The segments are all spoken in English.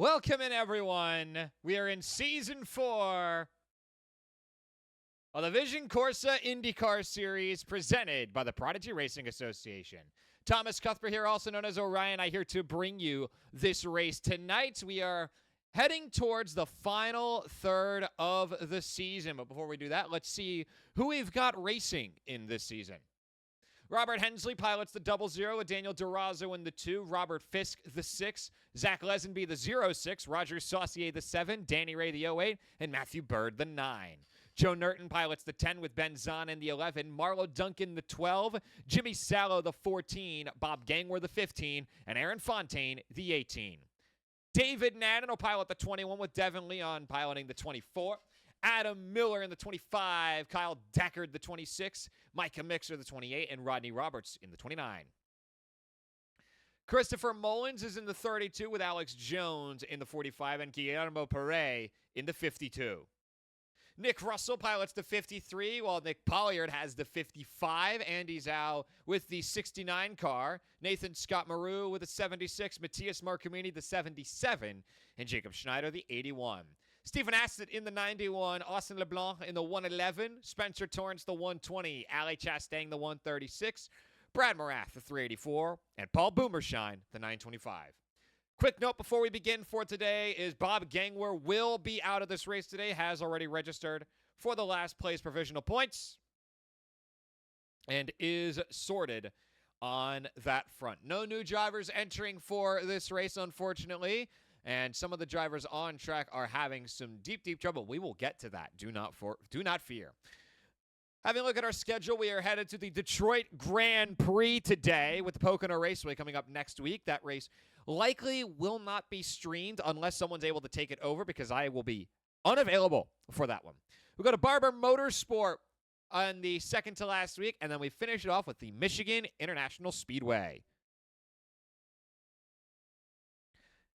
Welcome in, everyone. We are in Season 4 of the Vision Corsa IndyCar Series presented by the Prodigy Racing Association. Thomas Cuthbert here, also known as Orion. I'm here to bring you this race. Tonight, we are heading towards the final third of the season. But before we do that, let's see who we've got racing in this season. Robert Hensley pilots the 00 with Daniel Durazo in the 2, Robert Fisk the 6, Zach Lesenby the 06, Roger Saucier the 7, Danny Ray the 08, and Matthew Bird the 9. Joe Nerton pilots the 10 with Ben Zahn in the 11, Marlo Duncan the 12, Jimmy Sallow the 14, Bob Gangwer the 15, and Aaron Fontaine the 18. David Nadden will pilot the 21 with Devin Leon piloting the 24. Adam Miller in the 25, Kyle Deckard the 26, Micah Mixer the 28, and Rodney Roberts in the 29. Christopher Mullins is in the 32 with Alex Jones in the 45 and Guillermo Perret in the 52. Nick Russell pilots the 53 while Nick Pollard has the 55. Andy Zhao with the 69 car. Nathan Scott Maru with the 76. Matthias Marcomini the 77. And Jacob Schneider the 81. Stephen Aston in the 91, Austin LeBlanc in the 111, Spencer Torrance the 120, Ali Chastain the 136, Brad Morath the 384, and Paul Boomershine the 925. Quick note before we begin for today is Bob Gangwer will be out of this race today, has already registered for the last place provisional points, and is sorted on that front. No new drivers entering for this race, unfortunately. And some of the drivers on track are having some deep trouble. We will get to that. Do not fear. Having a look at our schedule, we are headed to the Detroit Grand Prix today with the Pocono Raceway coming up next week. That race likely will not be streamed unless someone's able to take it over because I will be unavailable for that one. We go to Barber Motorsport on the second to last week, and then we finish it off with the Michigan International Speedway.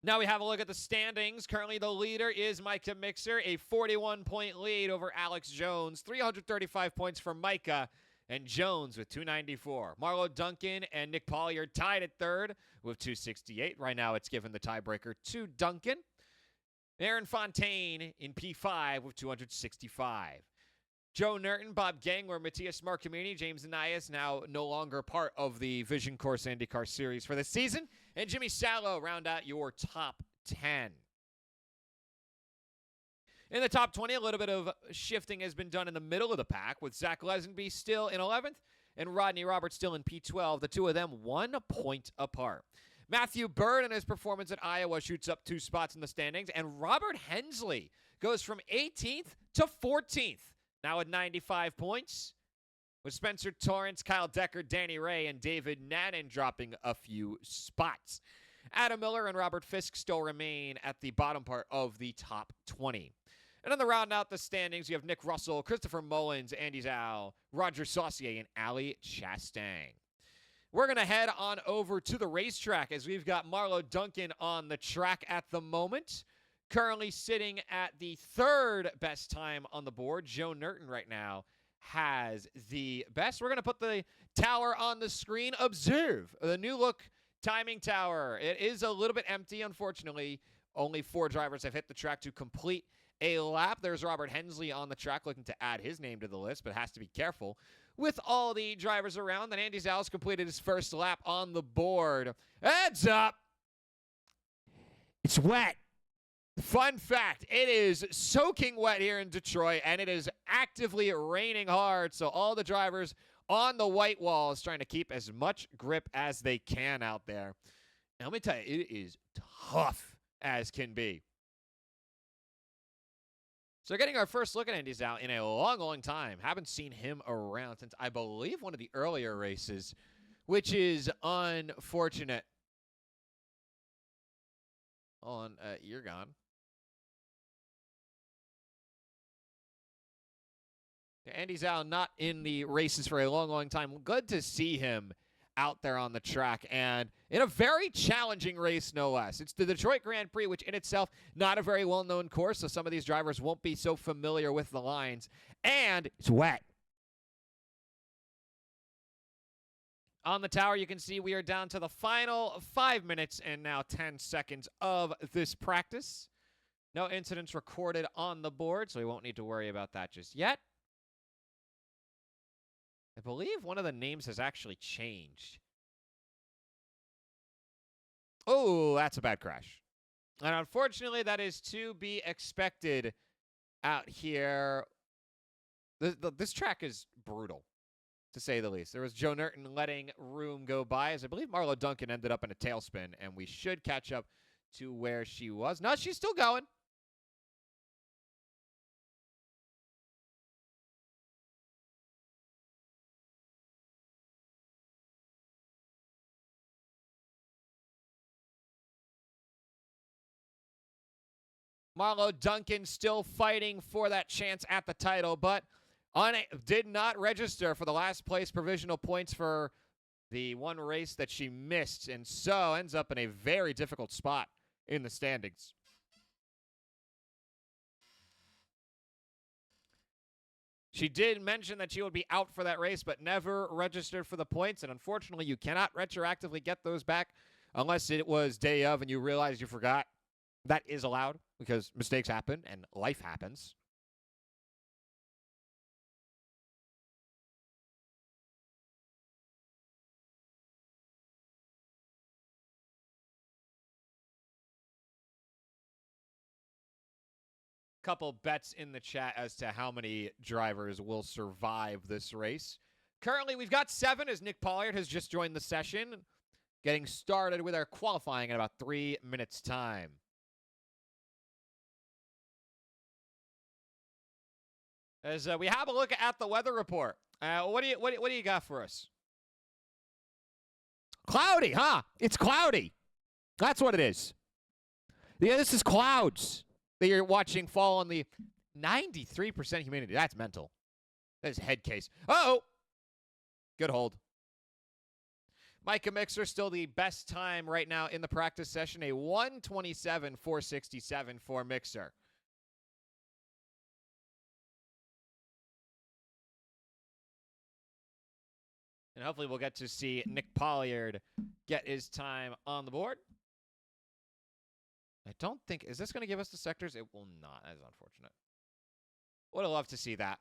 Now we have a look at the standings. Currently the leader is Micah Mixer, a 41-point lead over Alex Jones. 335 points for Micah, and Jones with 294. Marlo Duncan and Nick Pollard tied at third with 268. Right now it's given the tiebreaker to Duncan. Aaron Fontaine in P5 with 265. Joe Nerton, Bob Gangwer, Matthias Marcomini, James Anais, now no longer part of the Vision Corsa IndyCar Series for this season. And Jimmy Sallow round out your top 10. In the top 20, a little bit of shifting has been done in the middle of the pack, with Zach Lesenby still in 11th and Rodney Roberts still in P12. The two of them 1 point apart. Matthew Bird and his performance at Iowa shoots up 2 spots in the standings, and Robert Hensley goes from 18th to 14th. Now at 95 points, with Spencer Torrance, Kyle Deckard, Danny Ray, and David Nadden dropping a few spots. Adam Miller and Robert Fisk still remain at the bottom part of the top 20. And on the round out the standings, you have Nick Russell, Christopher Mullins, Andy Zhao, Roger Saucier, and Ali Chastain. We're going to head on over to the racetrack as we've got Marlo Duncan on the track at the moment. Currently sitting at the third best time on the board. Joe Nerton right now has the best. We're going to put the tower on the screen. Observe the new look timing tower. It is a little bit empty, unfortunately. Only 4 drivers have hit the track to complete a lap. There's Robert Hensley on the track looking to add his name to the list, but has to be careful with all the drivers around. And Andy Zhao completed his first lap on the board. Heads up. It's wet. Fun fact, it is soaking wet here in Detroit, and it is actively raining hard, so all the drivers on the white walls trying to keep as much grip as they can out there. And let me tell you, it is tough as can be. So getting our first look at Andy Zhao in a long time. Haven't seen him around since, I believe, one of the earlier races, which is unfortunate. Hold on, you're gone. Andy Zhao not in the races for a long time. Good to see him out there on the track and in a very challenging race, no less. It's the Detroit Grand Prix, which in itself, not a very well-known course, so some of these drivers won't be so familiar with the lines. And it's wet. On the tower, you can see we are down to the final 5 minutes and now 10 seconds of this practice. No incidents recorded on the board, so we won't need to worry about that just yet. I believe one of the names has actually changed. Oh, that's a bad crash. And unfortunately, that is to be expected out here. This track is brutal, to say the least. There was Joe Nurton letting room go by, as I believe Marlo Duncan ended up in a tailspin, and we should catch up to where she was. No, she's still going. Marlo Duncan still fighting for that chance at the title, but did not register for the last place provisional points for the one race that she missed, and so ends up in a very difficult spot in the standings. She did mention that she would be out for that race, but never registered for the points, and unfortunately, you cannot retroactively get those back unless it was day of and you realized you forgot. That is allowed because mistakes happen and life happens. Couple bets in the chat as to how many drivers will survive this race. Currently, we've got 7 as Nick Pollard has just joined the session, getting started with our qualifying in about 3 minutes' time. As we have a look at the weather report, what do you got for us? Cloudy, huh? It's cloudy. That's what it is. Yeah, this is clouds that you're watching fall on the 93% humidity. That's mental. That is head case. Uh-oh. Good hold. Micah Mixer still the best time right now in the practice session. A 1:27.467 for Mixer. And hopefully we'll get to see Nick Pollard get his time on the board. I don't think... Is this going to give us the sectors? It will not. That is unfortunate. Would have loved to see that.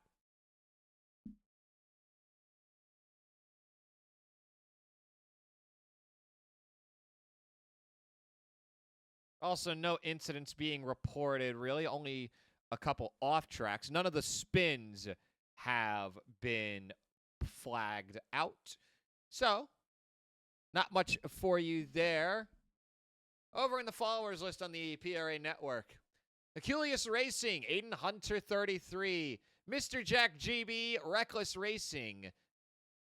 Also, no incidents being reported, really. Only a couple off tracks. None of the spins have been flagged out. So, not much for you there. Over in the followers list on the PRA network, Aculius Racing, Aiden Hunter 33, Mr. Jack GB, Reckless Racing.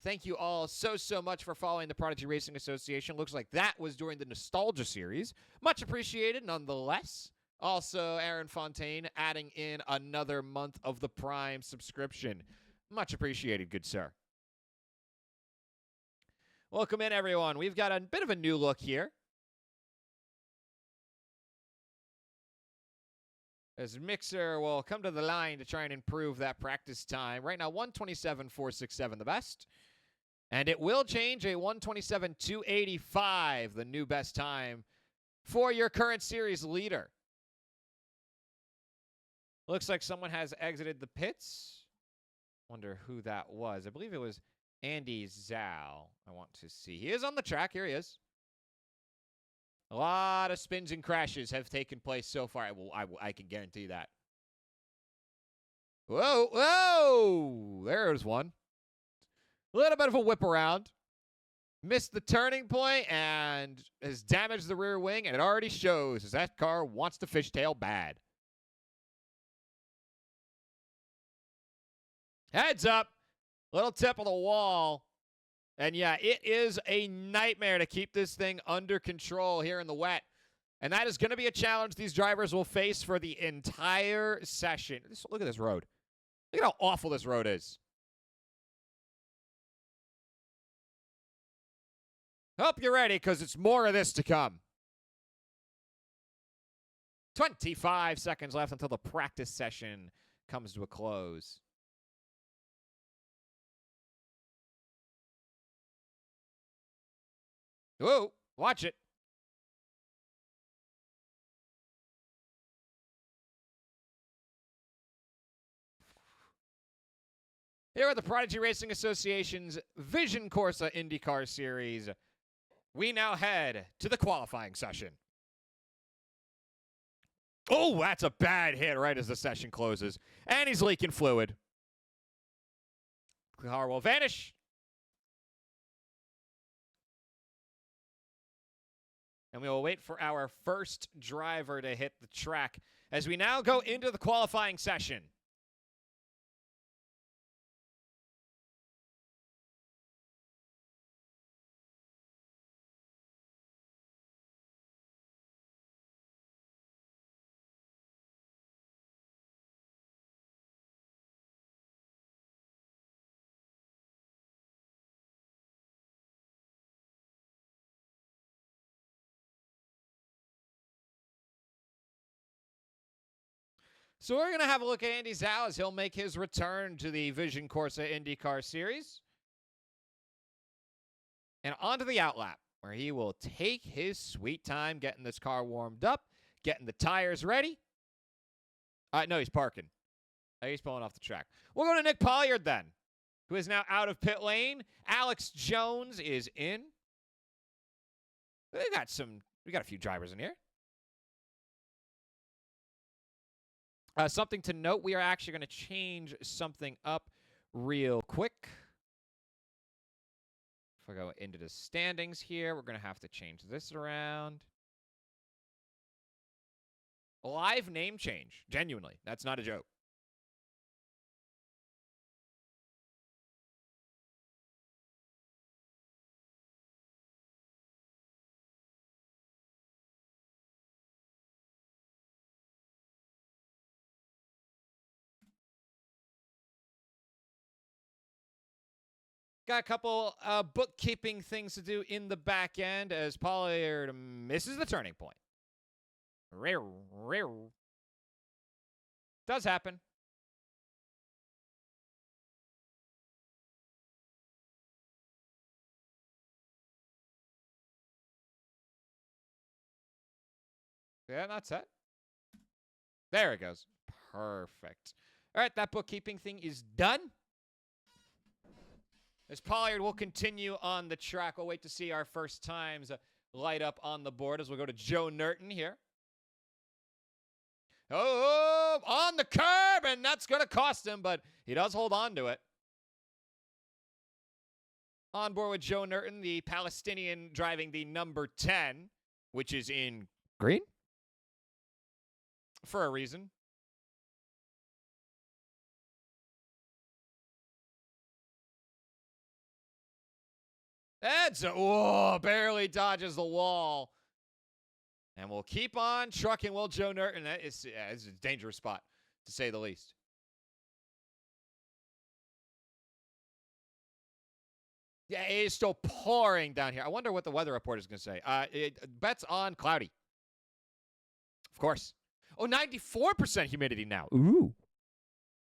Thank you all so much for following the Prodigy Racing Association. Looks like that was during the Nostalgia series. Much appreciated nonetheless. Also, Aaron Fontaine adding in another month of the Prime subscription. Much appreciated, good sir. Welcome in, everyone. We've got a bit of a new look here, as Mixer will come to the line to try and improve that practice time. Right now, 1:27.467 the best. And it will change, a 1:27.285, the new best time for your current series leader. Looks like someone has exited the pits. Wonder who that was. I believe it was Andy Zhao. I want to see. He is on the track. Here he is. A lot of spins and crashes have taken place so far. I can guarantee that. Whoa, whoa! There's one. A little bit of a whip around. Missed the turning point and has damaged the rear wing, and it already shows as that car wants to fishtail bad. Heads up. Little tip of the wall. And yeah, it is a nightmare to keep this thing under control here in the wet. And that is going to be a challenge these drivers will face for the entire session. Look at this road. Look at how awful this road is. Hope you're ready, because it's more of this to come. 25 seconds left until the practice session comes to a close. Whoa, watch it. Here at the Prodigy Racing Association's Vision Corsa IndyCar Series, we now head to the qualifying session. Oh, that's a bad hit right as the session closes. And he's leaking fluid. The car will vanish. And we will wait for our first driver to hit the track as we now go into the qualifying session. So we're going to have a look at Andy Zhao as he'll make his return to the Vision Corsa IndyCar Series. And onto the outlap, where he will take his sweet time getting this car warmed up, getting the tires ready. No, he's parking. He's pulling off the track. We'll go to Nick Pollard then, who is now out of pit lane. Alex Jones is in. We got a few drivers in here. Something to note, we are actually going to change something up real quick. If I go into the standings here, we're going to have to change this around. Live name change. Genuinely. That's not a joke. Got a couple bookkeeping things to do in the back end as Pollard misses the turning point. Does happen. Yeah, that's it. There it goes. Perfect. All right, that bookkeeping thing is done. As Pollard will continue on the track, we'll wait to see our first times light up on the board as we'll go to Joe Nerton here. Oh, on the curb, and that's going to cost him, but he does hold on to it. On board with Joe Nerton, the Palestinian driving the number 10, which is in green for a reason. That's barely dodges the wall. And we'll keep on trucking Will Joe Nerton. It's a dangerous spot, to say the least. Yeah, it is still pouring down here. I wonder what the weather report is going to say. It bets on cloudy. Of course. Oh, 94% humidity now. Ooh.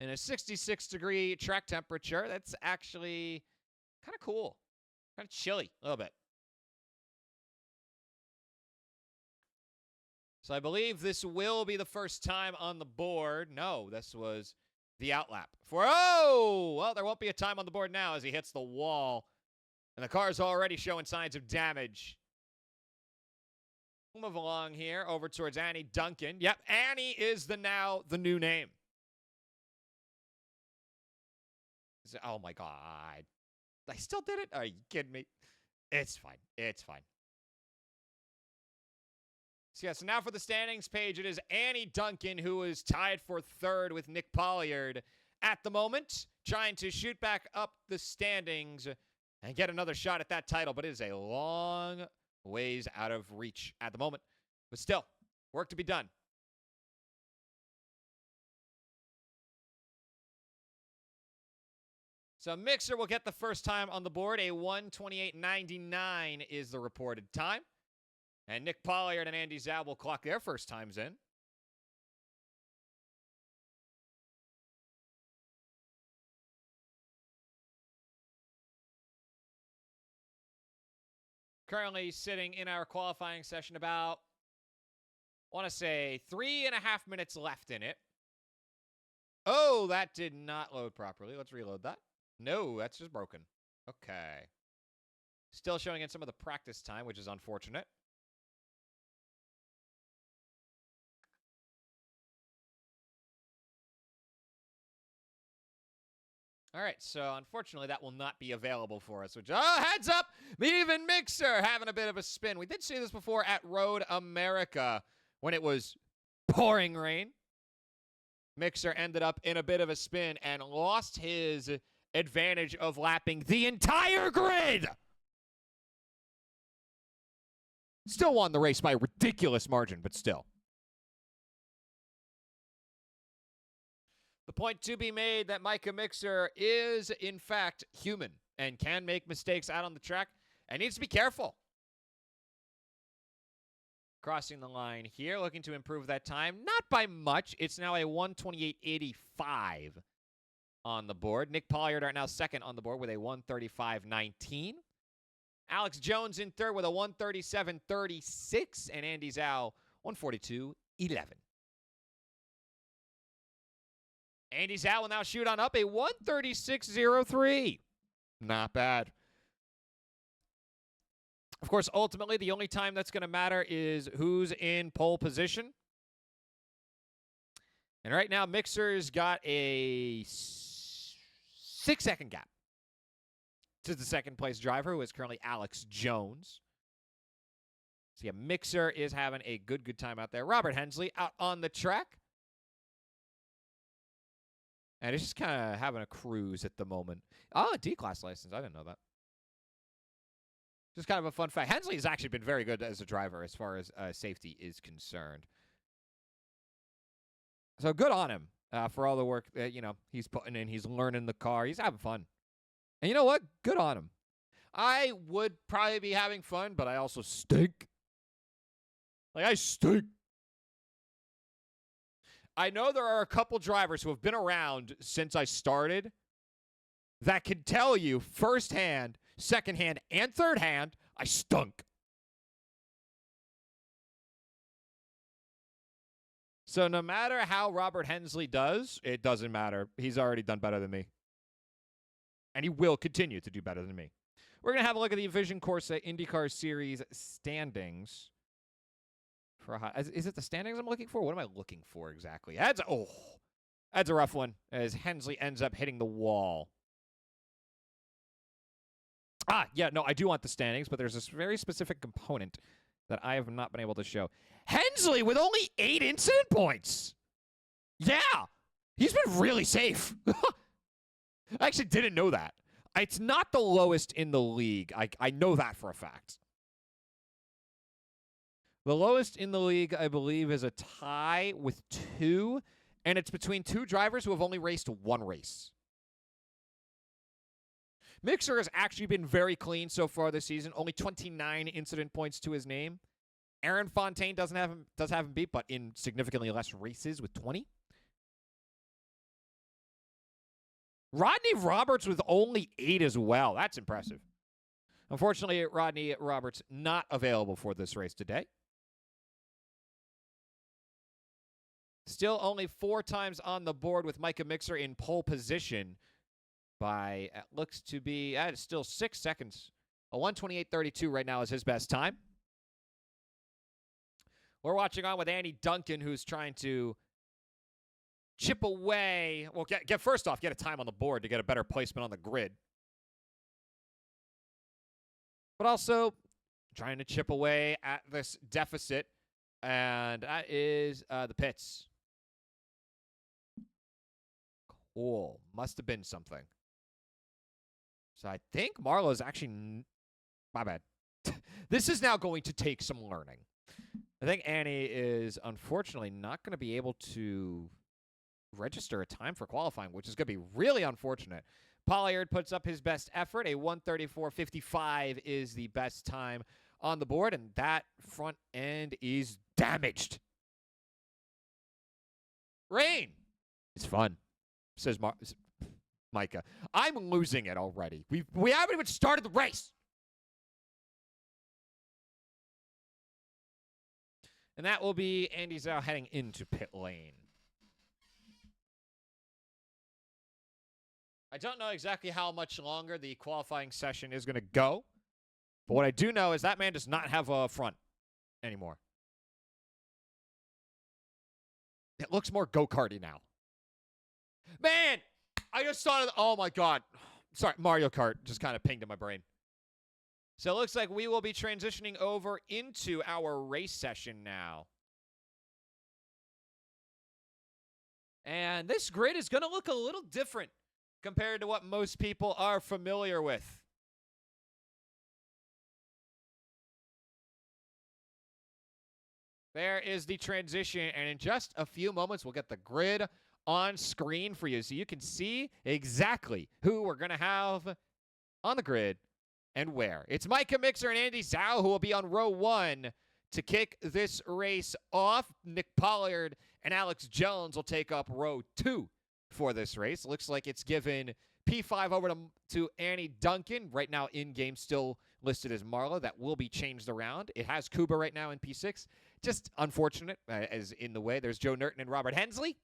And a 66-degree track temperature. That's actually kind of cool. Kind of chilly a little bit. So I believe this will be the first time on the board. No, this was the outlap. Well, there won't be a time on the board now as he hits the wall. And the car is already showing signs of damage. We'll move along here over towards Annie Duncan. Yep, Annie is the new name. Oh, my God. I still did it? Are you kidding me? It's fine. It's fine. So now for the standings page, it is Annie Duncan, who is tied for third with Nick Pollard at the moment, trying to shoot back up the standings and get another shot at that title, but it is a long ways out of reach at the moment. But still, work to be done. So Mixer will get the first time on the board. A 1:28.99 is the reported time. And Nick Pollard and Andy Zhao will clock their first times in. Currently sitting in our qualifying session about, I want to say, 3.5 minutes left in it. Oh, that did not load properly. Let's reload that. No, that's just broken. Okay. Still showing in some of the practice time, which is unfortunate. All right, so unfortunately that will not be available for us. Which, heads up, even Mixer having a bit of a spin. We did see this before at Road America when it was pouring rain. Mixer ended up in a bit of a spin and lost his advantage of lapping the entire grid. Still won the race by a ridiculous margin, but still. The point to be made that Micah Mixer is, in fact, human and can make mistakes out on the track and needs to be careful. Crossing the line here, looking to improve that time. Not by much. It's now a 1:28.85 on the board. Nick Pollard are now second on the board with a 1:35.19. Alex Jones in third with a 1:37.36. And Andy Zhao, 1:42.11. Andy Zhao will now shoot on up a 1:36.03. Not bad. Of course, ultimately, the only time that's going to matter is who's in pole position. And right now, Mixer's got a 6-second gap to the second-place driver, who is currently Alex Jones. So, yeah, Mixer is having a good time out there. Robert Hensley out on the track. And he's just kind of having a cruise at the moment. Oh, a D-class license. I didn't know that. Just kind of a fun fact. Hensley has actually been very good as a driver as far as safety is concerned. So good on him for all the work that, he's putting in. He's learning the car. He's having fun. And you know what? Good on him. I would probably be having fun, but I also stink. I stink. I know there are a couple drivers who have been around since I started that can tell you firsthand, secondhand, and third hand, I stunk. So no matter how Robert Hensley does, it doesn't matter. He's already done better than me. And he will continue to do better than me. We're going to have a look at the Vision Corsa IndyCar Series standings. Is it the standings I'm looking for? What am I looking for exactly? That's a rough one as Hensley ends up hitting the wall. Yeah, no, I do want the standings, but there's this very specific component that I have not been able to show. Hensley with only 8 incident points. Yeah, he's been really safe. I actually didn't know that. It's not the lowest in the league. I know that for a fact. The lowest in the league, I believe, is a tie with 2, and it's between 2 drivers who have only raced 1 race. Mixer has actually been very clean so far this season. Only 29 incident points to his name. Aaron Fontaine does have him beat, but in significantly less races with 20. Rodney Roberts with only 8 as well. That's impressive. Unfortunately, Rodney Roberts not available for this race today. Still only 4 times on the board with Micah Mixer in pole position by, looks to be, still 6 seconds. A 1:28.32 right now is his best time. We're watching on with Andy Duncan, who's trying to chip away. Well, first off, get a time on the board to get a better placement on the grid. But also trying to chip away at this deficit. And that is the pits. Cool. Must have been something. So I think Marlowe's actually... My bad. This is now going to take some learning. I think Annie is unfortunately not going to be able to register a time for qualifying, which is going to be really unfortunate. Pollard puts up his best effort. A 1:34.55 is the best time on the board, and that front end is damaged. Rain. It's fun, says Micah. I'm losing it already. We haven't even started the race. And that will be Andy Zhao heading into pit lane. I don't know exactly how much longer the qualifying session is going to go. But what I do know is that man does not have a front anymore. It looks more go-karty now. Man, I just thought of, oh my God. Sorry, Mario Kart just kind of pinged in my brain. So it looks like we will be transitioning over into our race session now. And this grid is going to look a little different compared to what most people are familiar with. There is the transition, and in just a few moments, we'll get the grid on screen for you so you can see exactly who we're going to have on the grid and where. It's Micah Mixer and Andy Zhao who will be on row 1 to kick this race off. Nick Pollard and Alex Jones will take up row 2 for this race. Looks like it's given P5 over to Annie Duncan. Right now, in-game still listed as Marla. That will be changed around. It has Kuba right now in P6. Just unfortunate, as in the way. There's Joe Nerton and Robert Hensley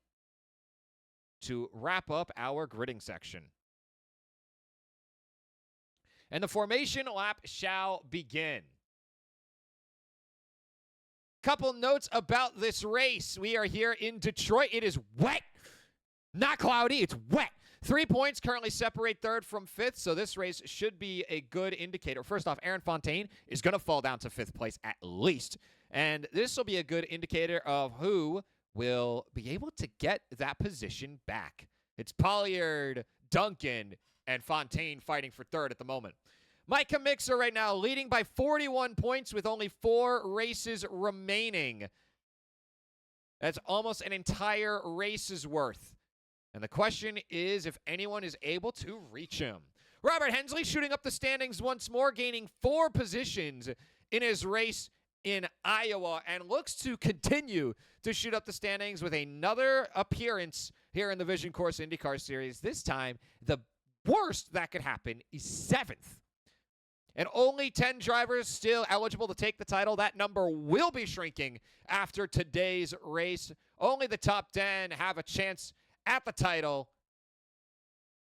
to wrap up our gridding section. And the formation lap shall begin. Couple notes about this race. We are here in Detroit. It is wet. Not cloudy, it's wet. 3 points currently separate third from fifth, so this race should be a good indicator. First off, Aaron Fontaine is going to fall down to fifth place at least. And this will be a good indicator of who will be able to get that position back. It's Pollard, Duncan, and Fontaine fighting for third at the moment. Micah Mixer right now leading by 41 points with only 4 races remaining. That's almost an entire race's worth. And the question is if anyone is able to reach him. Robert Hensley shooting up the standings once more, gaining 4 positions in his race in Iowa, and looks to continue to shoot up the standings with another appearance here in the Vision Corsa IndyCar Series. This time, the worst that could happen is 7th. And only 10 drivers still eligible to take the title. That number will be shrinking after today's race. Only the top 10 have a chance at the title.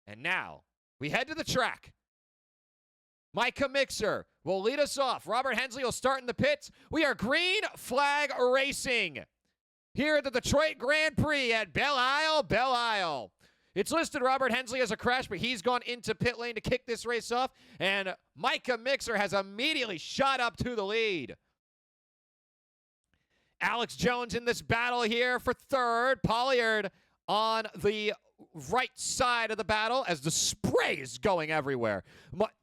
And now, we head to the track. Micah Mixer will lead us off. Robert Hensley will start in the pits. We are green flag racing here at the Detroit Grand Prix at Belle Isle, Belle Isle. It's listed Robert Hensley as a crash, but he's gone into pit lane to kick this race off, and Micah Mixer has immediately shot up to the lead. Alex Jones in this battle here for third. Pollard on the right side of the battle as the spray is going everywhere.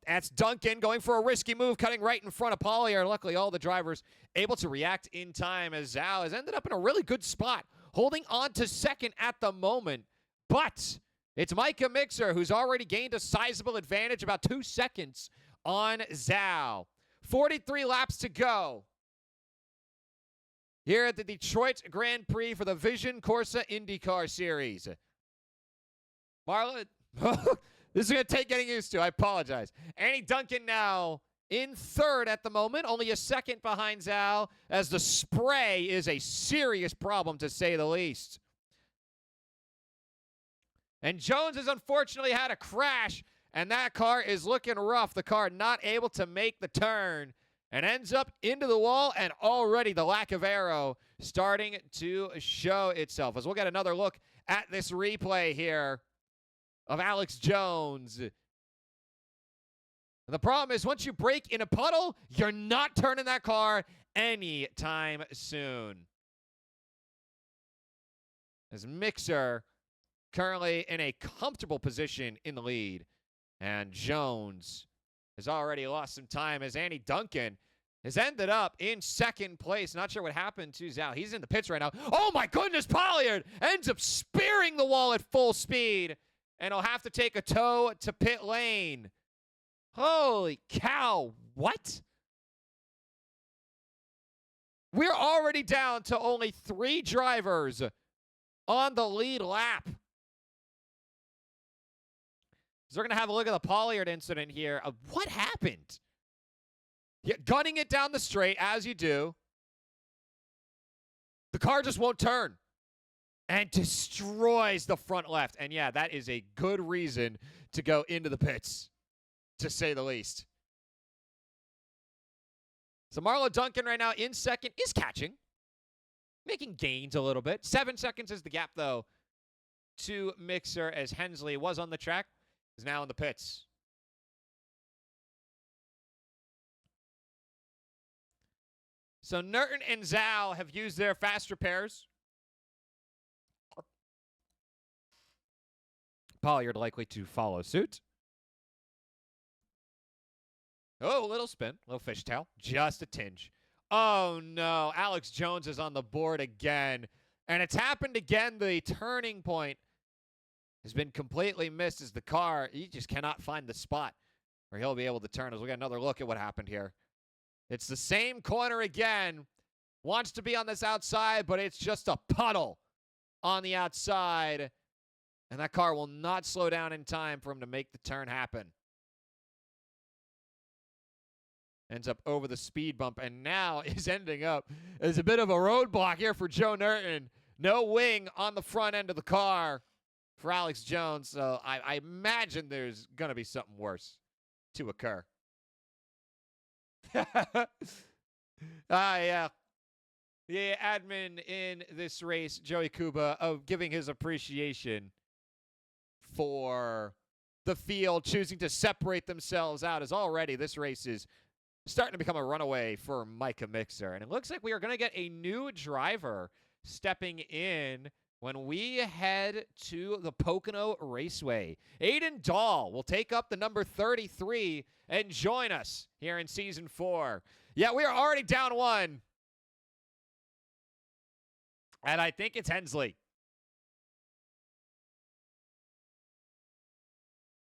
That's Duncan going for a risky move, cutting right in front of Pollard. Luckily, all the drivers able to react in time as Zhao has ended up in a really good spot, holding on to second at the moment. But it's Micah Mixer who's already gained a sizable advantage, about 2 seconds on Zhao. 43 laps to go here at the Detroit Grand Prix for the Vision Corsa IndyCar Series. Marla, this is going to take getting used to. I apologize. Annie Duncan now in third at the moment, only a second behind Zhao, as the spray is a serious problem, to say the least. And Jones has unfortunately had a crash, and that car is looking rough. The car not able to make the turn and ends up into the wall, and already the lack of aero starting to show itself. As we'll get another look at this replay here of Alex Jones. And the problem is once you break in a puddle, you're not turning that car anytime soon. As Mixer currently in a comfortable position in the lead, and Jones has already lost some time as Annie Duncan has ended up in second place. Not sure what happened to Zhao. He's in the pits right now. Oh my goodness, Pollard ends up spearing the wall at full speed, and he'll have to take a tow to pit lane. Holy cow, what? We're already down to only 3 drivers on the lead lap. So we're going to have a look at the Pollard incident here of what happened. Yeah, gunning it down the straight, as you do. The car just won't turn and destroys the front left. And yeah, that is a good reason to go into the pits, to say the least. So Marlo Duncan right now in second is catching, making gains a little bit. 7 seconds is the gap, though, to Mixer, as Hensley was on the track, is now in the pits. So Nerton and Zhao have used their fast repairs. Pollard likely to follow suit. Oh, little spin, little fishtail, just a tinge. Oh, no, Alex Jones is on the board again. And it's happened again. The turning point has been completely missed as the car, he just cannot find the spot where he'll be able to turn. As we get another look at what happened here. It's the same corner again. Wants to be on this outside, but it's just a puddle on the outside. And that car will not slow down in time for him to make the turn happen. Ends up over the speed bump, and now is ending up as a bit of a roadblock here for Joe Nerton. No wing on the front end of the car for Alex Jones, so I imagine there's going to be something worse to occur. Yeah. The admin in this race, Joey Kuba, of giving his appreciation for the field, choosing to separate themselves out, as already this race is starting to become a runaway for Micah Mixer. And it looks like we are going to get a new driver stepping in when we head to the Pocono Raceway. Aiden Dahl will take up the number 33 and join us here in Season 4. Yeah, we are already down 1. And I think it's Hensley.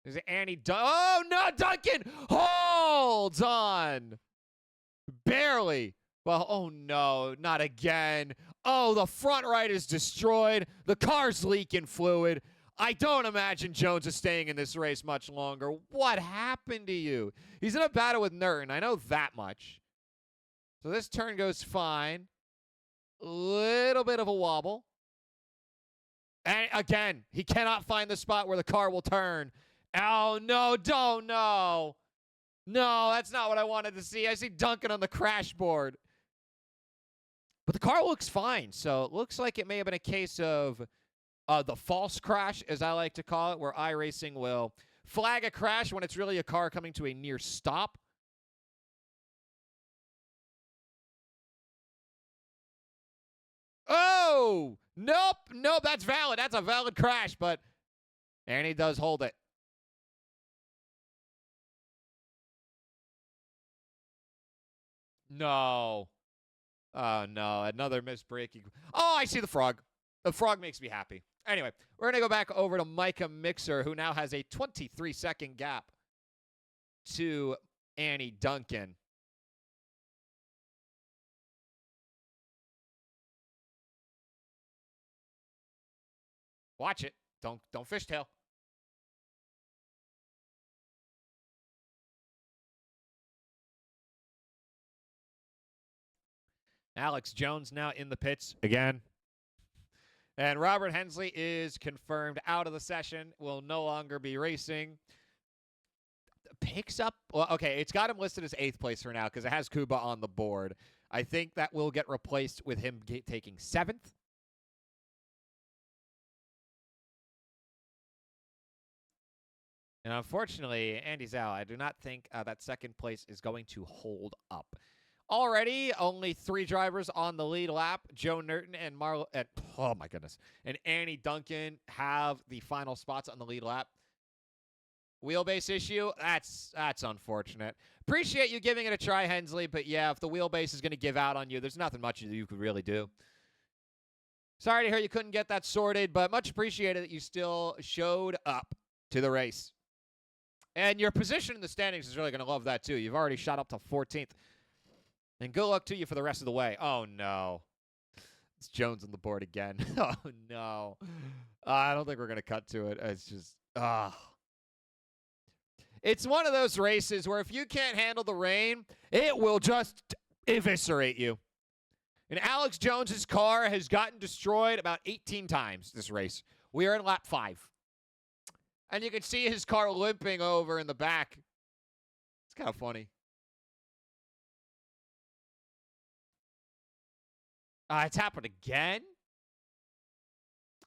Is it Annie Oh, no, Duncan holds on. Barely. Well, oh, no, not again. Oh, the front right is destroyed. The car's leaking fluid. I don't imagine Jones is staying in this race much longer. What happened to you? He's in a battle with Nerton. I know that much. So this turn goes fine. Little bit of a wobble. And again, he cannot find the spot where the car will turn. Oh, no, don't, no. No, that's not what I wanted to see. I see Duncan on the crash board. But the car looks fine, so it looks like it may have been a case of the false crash, as I like to call it, where iRacing will flag a crash when it's really a car coming to a near stop. Oh, nope, that's valid. That's a valid crash, but and he does hold it. No. Oh, no, another misbraking. Oh, I see the frog. The frog makes me happy. Anyway, we're going to go back over to Micah Mixer, who now has a 23-second gap to Annie Duncan. Watch it. Don't fishtail. Alex Jones now in the pits again. And Robert Hensley is confirmed out of the session, will no longer be racing. Picks up, well, okay, it's got him listed as 8th place for now because it has Kuba on the board. I think that will get replaced with him taking 7th. And unfortunately, Andy Zhao, I do not think that 2nd place is going to hold up. Already, only 3 drivers on the lead lap. Joe Nerton and oh my goodness, and Annie Duncan have the final spots on the lead lap. Wheelbase issue, that's unfortunate. Appreciate you giving it a try, Hensley, but yeah, if the wheelbase is going to give out on you, there's nothing much you could really do. Sorry to hear you couldn't get that sorted, but much appreciated that you still showed up to the race. And your position in the standings is really going to love that too. You've already shot up to 14th. And good luck to you for the rest of the way. Oh, no. It's Jones on the board again. Oh, no. I don't think we're going to cut to it. It's just, It's one of those races where if you can't handle the rain, it will just eviscerate you. And Alex Jones's car has gotten destroyed about 18 times this race. We are in lap 5. And you can see his car limping over in the back. It's kind of funny. It's happened again?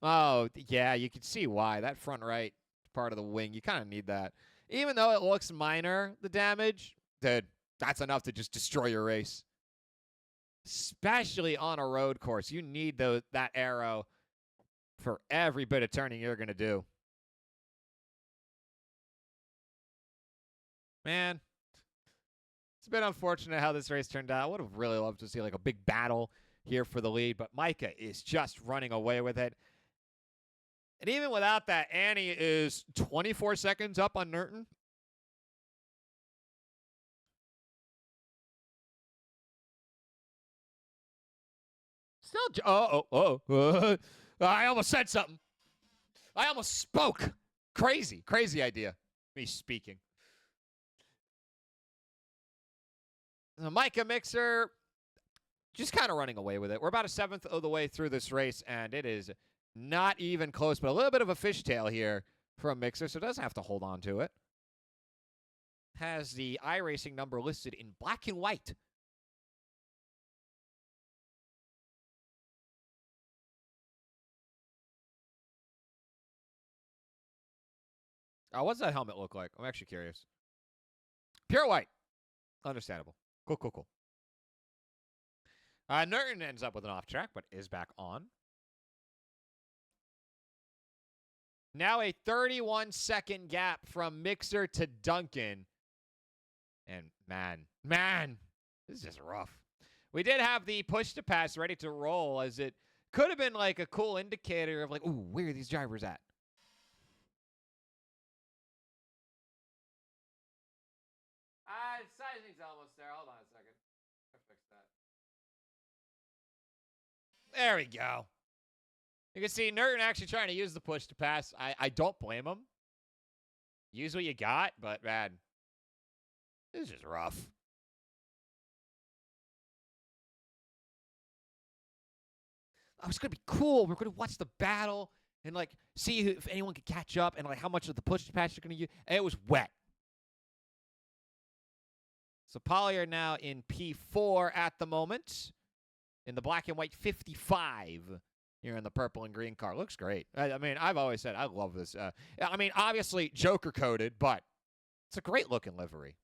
Oh, yeah, you can see why. That front right part of the wing, you kind of need that. Even though it looks minor, the damage, dude, that's enough to just destroy your race. Especially on a road course. You need that aero for every bit of turning you're going to do. Man, it's been unfortunate how this race turned out. I would have really loved to see like a big battle here for the lead, but Micah is just running away with it. And even without that, Annie is 24 seconds up on Norton. Still, I almost said something. I almost spoke. Crazy idea. Me speaking. The Micah Mixer just kind of running away with it. We're about a 1/7 of the way through this race, and it is not even close, but a little bit of a fishtail here from Mixer, so it doesn't have to hold on to it. Has the iRacing number listed in black and white. What's that helmet look like? I'm actually curious. Pure white. Understandable. Cool. Norton ends up with an off track, but is back on. Now a 31-second gap from Mixer to Duncan. And man, this is just rough. We did have the push to pass ready to roll, as it could have been like a cool indicator of like, ooh, where are these drivers at? Sizing's almost there. Hold on a second. I'll fix that. There we go. You can see Norton actually trying to use the push to pass. I don't blame him. Use what you got, but man, this is just rough. Oh, it's going to be cool. We're going to watch the battle and like see if anyone can catch up and like how much of the push to pass you're going to use. And it was wet. So Pollier now in P4 at the moment. In the black and white 55 here in the purple and green car. Looks great. I mean, I've always said I love this. I mean, obviously Joker coded, but it's a great looking livery.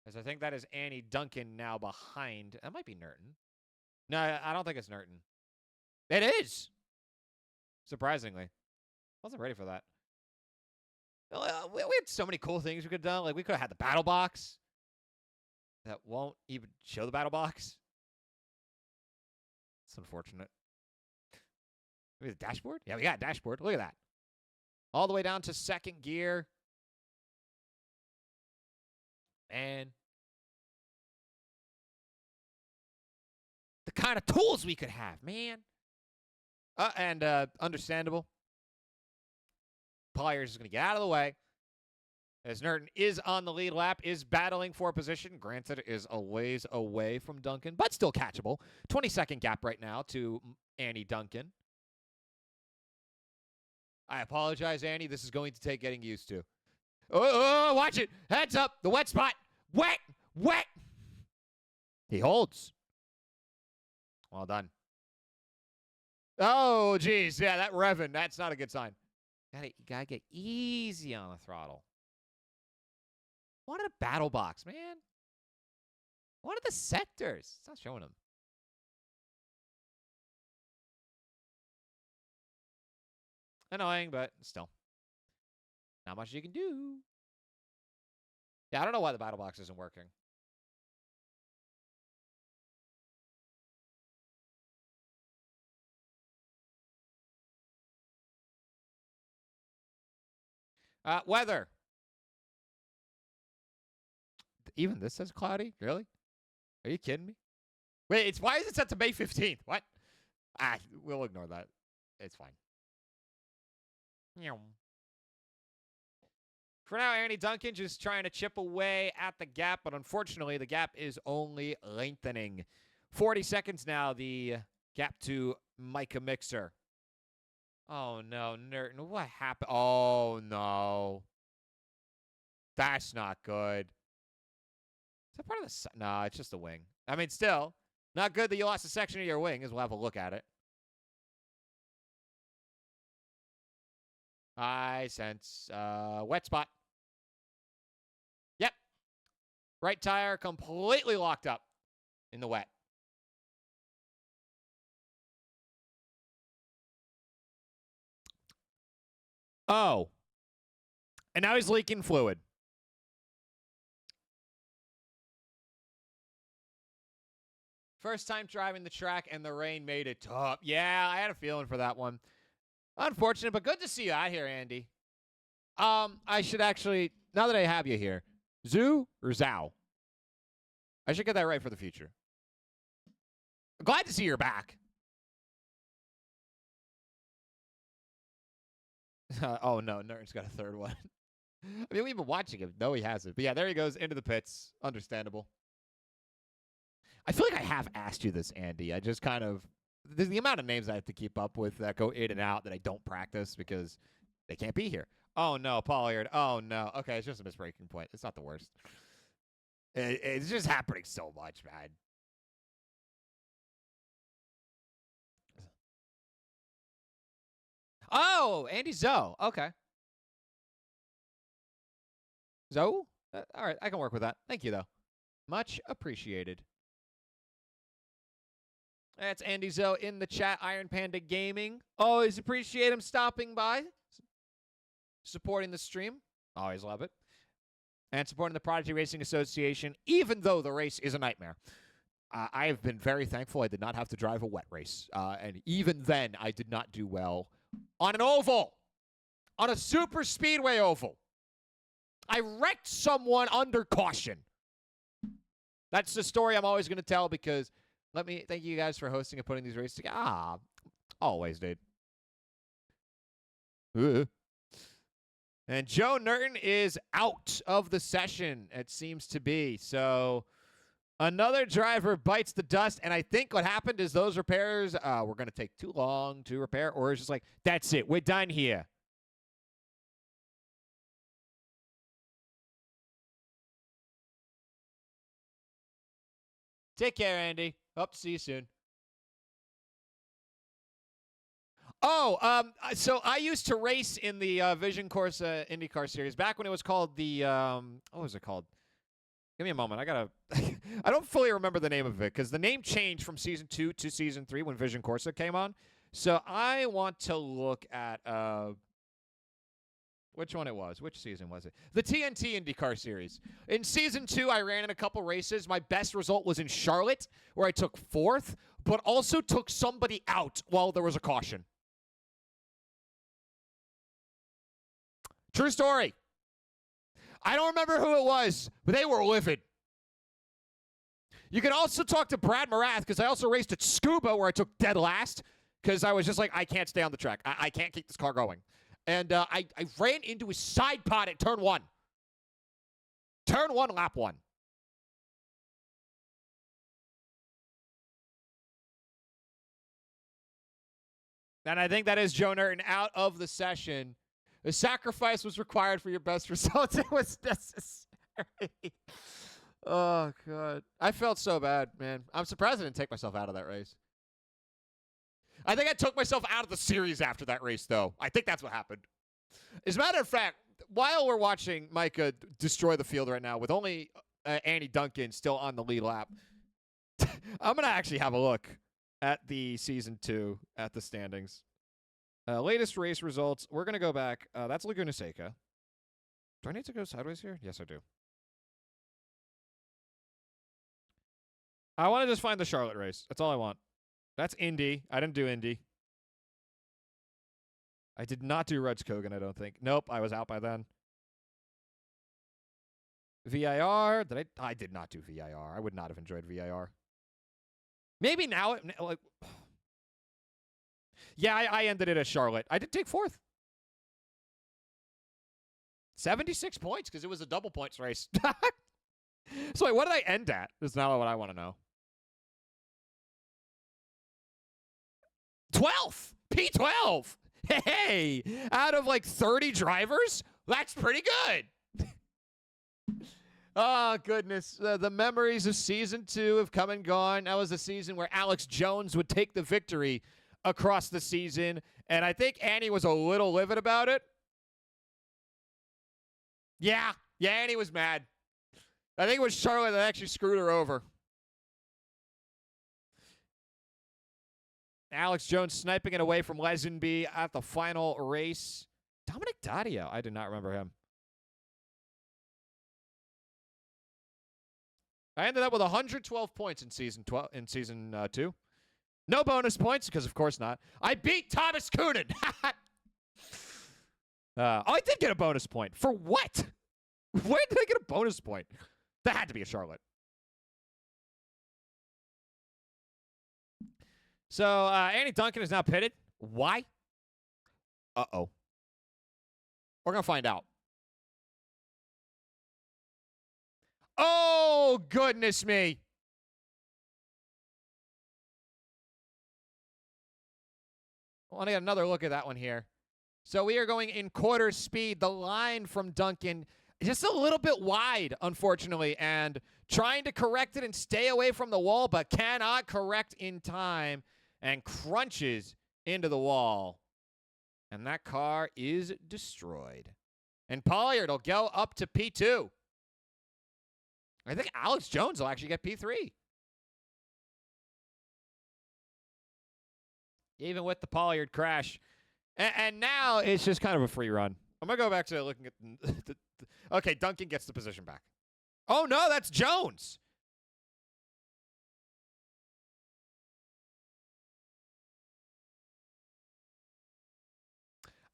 As I think that is Annie Duncan now behind. That might be Norton. No, I don't think it's Norton. It is. Surprisingly. Wasn't ready for that. We had so many cool things we could have done. Like, we could have had the battle box. That won't even show the battle box. It's unfortunate. Maybe the dashboard? Yeah, we got a dashboard. Look at that. All the way down to second gear. Man. The kind of tools we could have, man. And understandable. Pollier's is going to get out of the way. As Norton is on the lead lap, is battling for position. Granted, is a ways away from Duncan, but still catchable. 20-second gap right now to Annie Duncan. I apologize, Annie. This is going to take getting used to. Oh, watch it. Heads up. The wet spot. Wet. He holds. Well done. Oh, geez. Yeah, that revving. That's not a good sign. You gotta get easy on the throttle. What a battle box, man. What are the sectors? It's not showing them. Annoying, but still. Not much you can do. Yeah, I don't know why the battle box isn't working. Weather. Even this says cloudy? Really? Are you kidding me? Wait, why is it set to May 15th? What? We'll ignore that. It's fine. For now, Annie Duncan just trying to chip away at the gap, but unfortunately, the gap is only lengthening 40 seconds now, the gap to Micah Mixer. Oh, no, Nerton. What happened? Oh, no. That's not good. Is that part of the... No, it's just the wing. I mean, still, not good that you lost a section of your wing, as we'll have a look at it. I sense wet spot. Yep. Right tire completely locked up in the wet. Oh. And now he's leaking fluid. First time driving the track, and the rain made it tough. Yeah, I had a feeling for that one. Unfortunate, but good to see you out here, Andy. I should actually, now that I have you here, Zoo or Zhao? I should get that right for the future. Glad to see you're back. Oh, no, Nert's got a third one. I mean, we've been watching him. No, he hasn't. But yeah, there he goes into the pits. Understandable. I feel like I have asked you this, Andy. I just kind of, the amount of names I have to keep up with that go in and out that I don't practice because they can't be here. Oh, no, Pollard. Oh, no. Okay, it's just a misbreaking point. It's not the worst. It's just happening so much, man. Oh, Andy Zoe. Okay. Zoe? All right, I can work with that. Thank you, though. Much appreciated. That's Andy Zoe in the chat. Iron Panda Gaming. Always appreciate him stopping by. Supporting the stream. Always love it. And supporting the Prodigy Racing Association, even though the race is a nightmare. I have been very thankful I did not have to drive a wet race. And even then, I did not do well on an oval. On a super speedway oval. I wrecked someone under caution. That's the story I'm always going to tell because let me thank you guys for hosting and putting these races together. Always, dude. And Joe Nerton is out of the session, it seems to be. So another driver bites the dust, and I think what happened is those repairs were going to take too long to repair, or it's just like, that's it, we're done here. Take care, Andy. Hope to see you soon. Oh, so I used to race in the Vision Corsa IndyCar series back when it was called the, what was it called? Give me a moment. I gotta, I don't fully remember the name of it because the name changed from season 2 to season 3 when Vision Corsa came on. So I want to look at, which one it was. Which season was it? The TNT IndyCar series. In season 2, I ran in a couple races. My best result was in Charlotte, where I took 4th, but also took somebody out while there was a caution. True story. I don't remember who it was, but they were livid. You can also talk to Brad Morath, because I also raced at Scuba, where I took dead last, because I was just like, I can't stay on the track. I can't keep this car going. And I ran into his side pod at turn 1. Turn 1, lap 1. And I think that is Joe Nerton out of the session. The sacrifice was required for your best results. It was necessary. Oh, God. I felt so bad, man. I'm surprised I didn't take myself out of that race. I think I took myself out of the series after that race, though. I think that's what happened. As a matter of fact, while we're watching Micah destroy the field right now with only Andy Duncan still on the lead lap, I'm going to actually have a look at the Season 2 at the standings. Latest race results. We're going to go back. That's Laguna Seca. Do I need to go sideways here? Yes, I do. I want to just find the Charlotte race. That's all I want. That's Indy. I didn't do Indy. I did not do Rudge Kogan, I don't think. Nope, I was out by then. VIR. I did not do VIR. I would not have enjoyed VIR. Maybe now. Like, yeah, I ended it at Charlotte. I did take 4th. 76 points because it was a double points race. So wait, what did I end at? That's not what I want to know. 12th. P12. Hey, out of like 30 drivers, that's pretty good. Oh, goodness. The memories of Season 2 have come and gone. That was a season where Alex Jones would take the victory across the season, and I think Annie was a little livid about it. Yeah, Annie was mad. I think it was Charlotte that actually screwed her over. Alex Jones sniping it away from Lesenby at the final race. Dominic Daddio, I did not remember him. I ended up with 112 points in season 2. No bonus points, because of course not. I beat Thomas Coonan. I did get a bonus point. For what? Where did I get a bonus point? That had to be a Charlotte. So, Andy Duncan is now pitted. Why? Uh-oh. We're going to find out. Oh, goodness me. I want to get another look at that one here. So we are going in quarter speed. The line from Duncan just a little bit wide, unfortunately, and trying to correct it and stay away from the wall, but cannot correct in time and crunches into the wall. And that car is destroyed. And Pollard will go up to P2. I think Alex Jones will actually get P3. Even with the Pollard crash. And now it's just kind of a free run. I'm going to go back to looking at okay, Duncan gets the position back. Oh, no, that's Jones.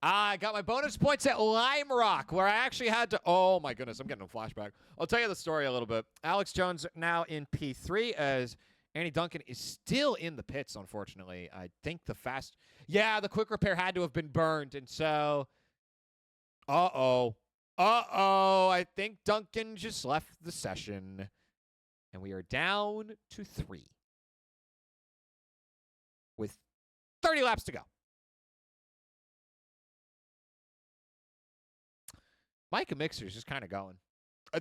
I got my bonus points at Lime Rock, where I actually had to... Oh, my goodness, I'm getting a flashback. I'll tell you the story a little bit. Alex Jones now in P3 as Andy Duncan is still in the pits, unfortunately. I think the the quick repair had to have been burned, and so... Uh-oh. I think Duncan just left the session. And we are down to 3. With 30 laps to go. Micah Mixer's just kind of going.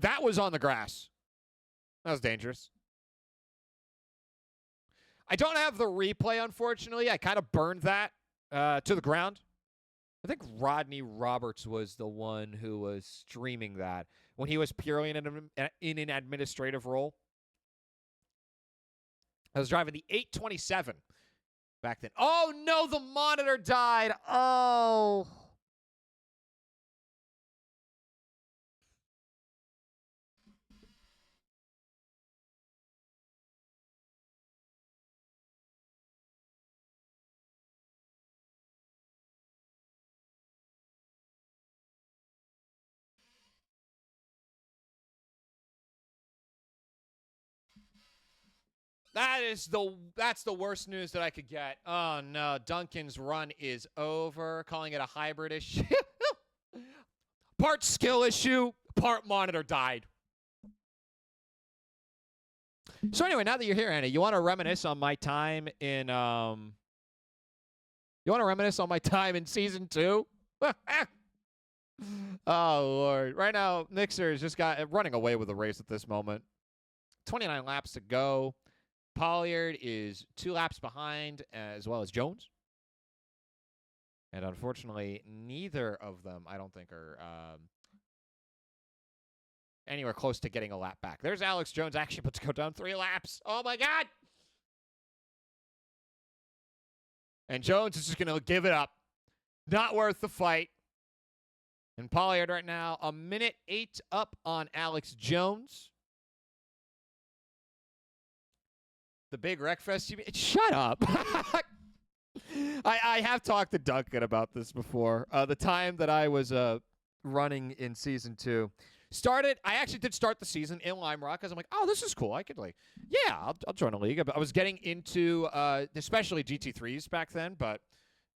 That was on the grass. That was dangerous. I don't have the replay, unfortunately. I kind of burned that to the ground. I think Rodney Roberts was the one who was streaming that when he was purely in an administrative role. I was driving the 827 back then. Oh, no, the monitor died. Oh. That's the worst news that I could get. Oh, no. Duncan's run is over. Calling it a hybrid issue. Part skill issue, part monitor died. So anyway, now that you're here, Anna, you want to reminisce on my time in season 2? Oh, Lord. Right now, Mixer is just running away with the race at this moment. 29 laps to go. Pollard is 2 laps behind, as well as Jones. And unfortunately, neither of them, I don't think, are anywhere close to getting a lap back. There's Alex Jones actually about to go down 3 laps. Oh, my God. And Jones is just going to give it up. Not worth the fight. And Pollard right now, 1:08 up on Alex Jones. The big Wreckfest. Shut up. I have talked to Duncan about this before. The time that I was running in season 2. I actually did start the season in Lime Rock because I'm like, oh, this is cool. I could I'll join a league. I was getting into especially GT3s back then, but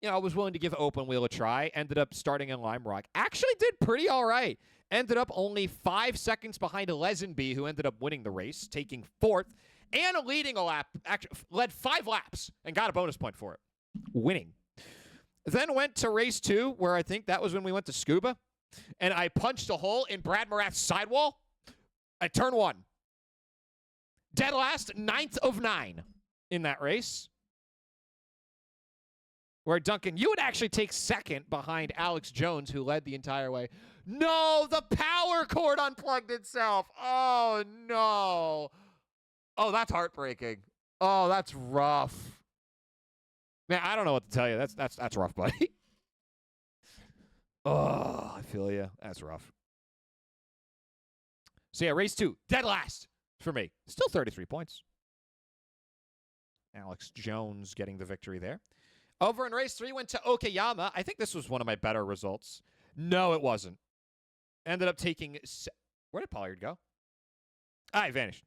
I was willing to give open wheel a try. Ended up starting in Lime Rock. Actually did pretty all right. Ended up only 5 seconds behind Lesenby, who ended up winning the race, taking 4th. And leading a lap, actually led 5 laps and got a bonus point for it. winning. Then went to race 2, where I think that was when we went to Scuba, and I punched a hole in Brad Morath's sidewall at turn 1. Dead last, 9th of 9 in that race. Where Duncan, you would actually take second behind Alex Jones, who led the entire way. No, the power cord unplugged itself. Oh, no. Oh, that's heartbreaking. Oh, that's rough. Man, I don't know what to tell you. That's rough, buddy. Oh, I feel you. That's rough. So, yeah, race 2. Dead last for me. Still 33 points. Alex Jones getting the victory there. Over in race 3, went to Okayama. I think this was one of my better results. No, it wasn't. Ended up taking... Where did Pollard go? He vanished.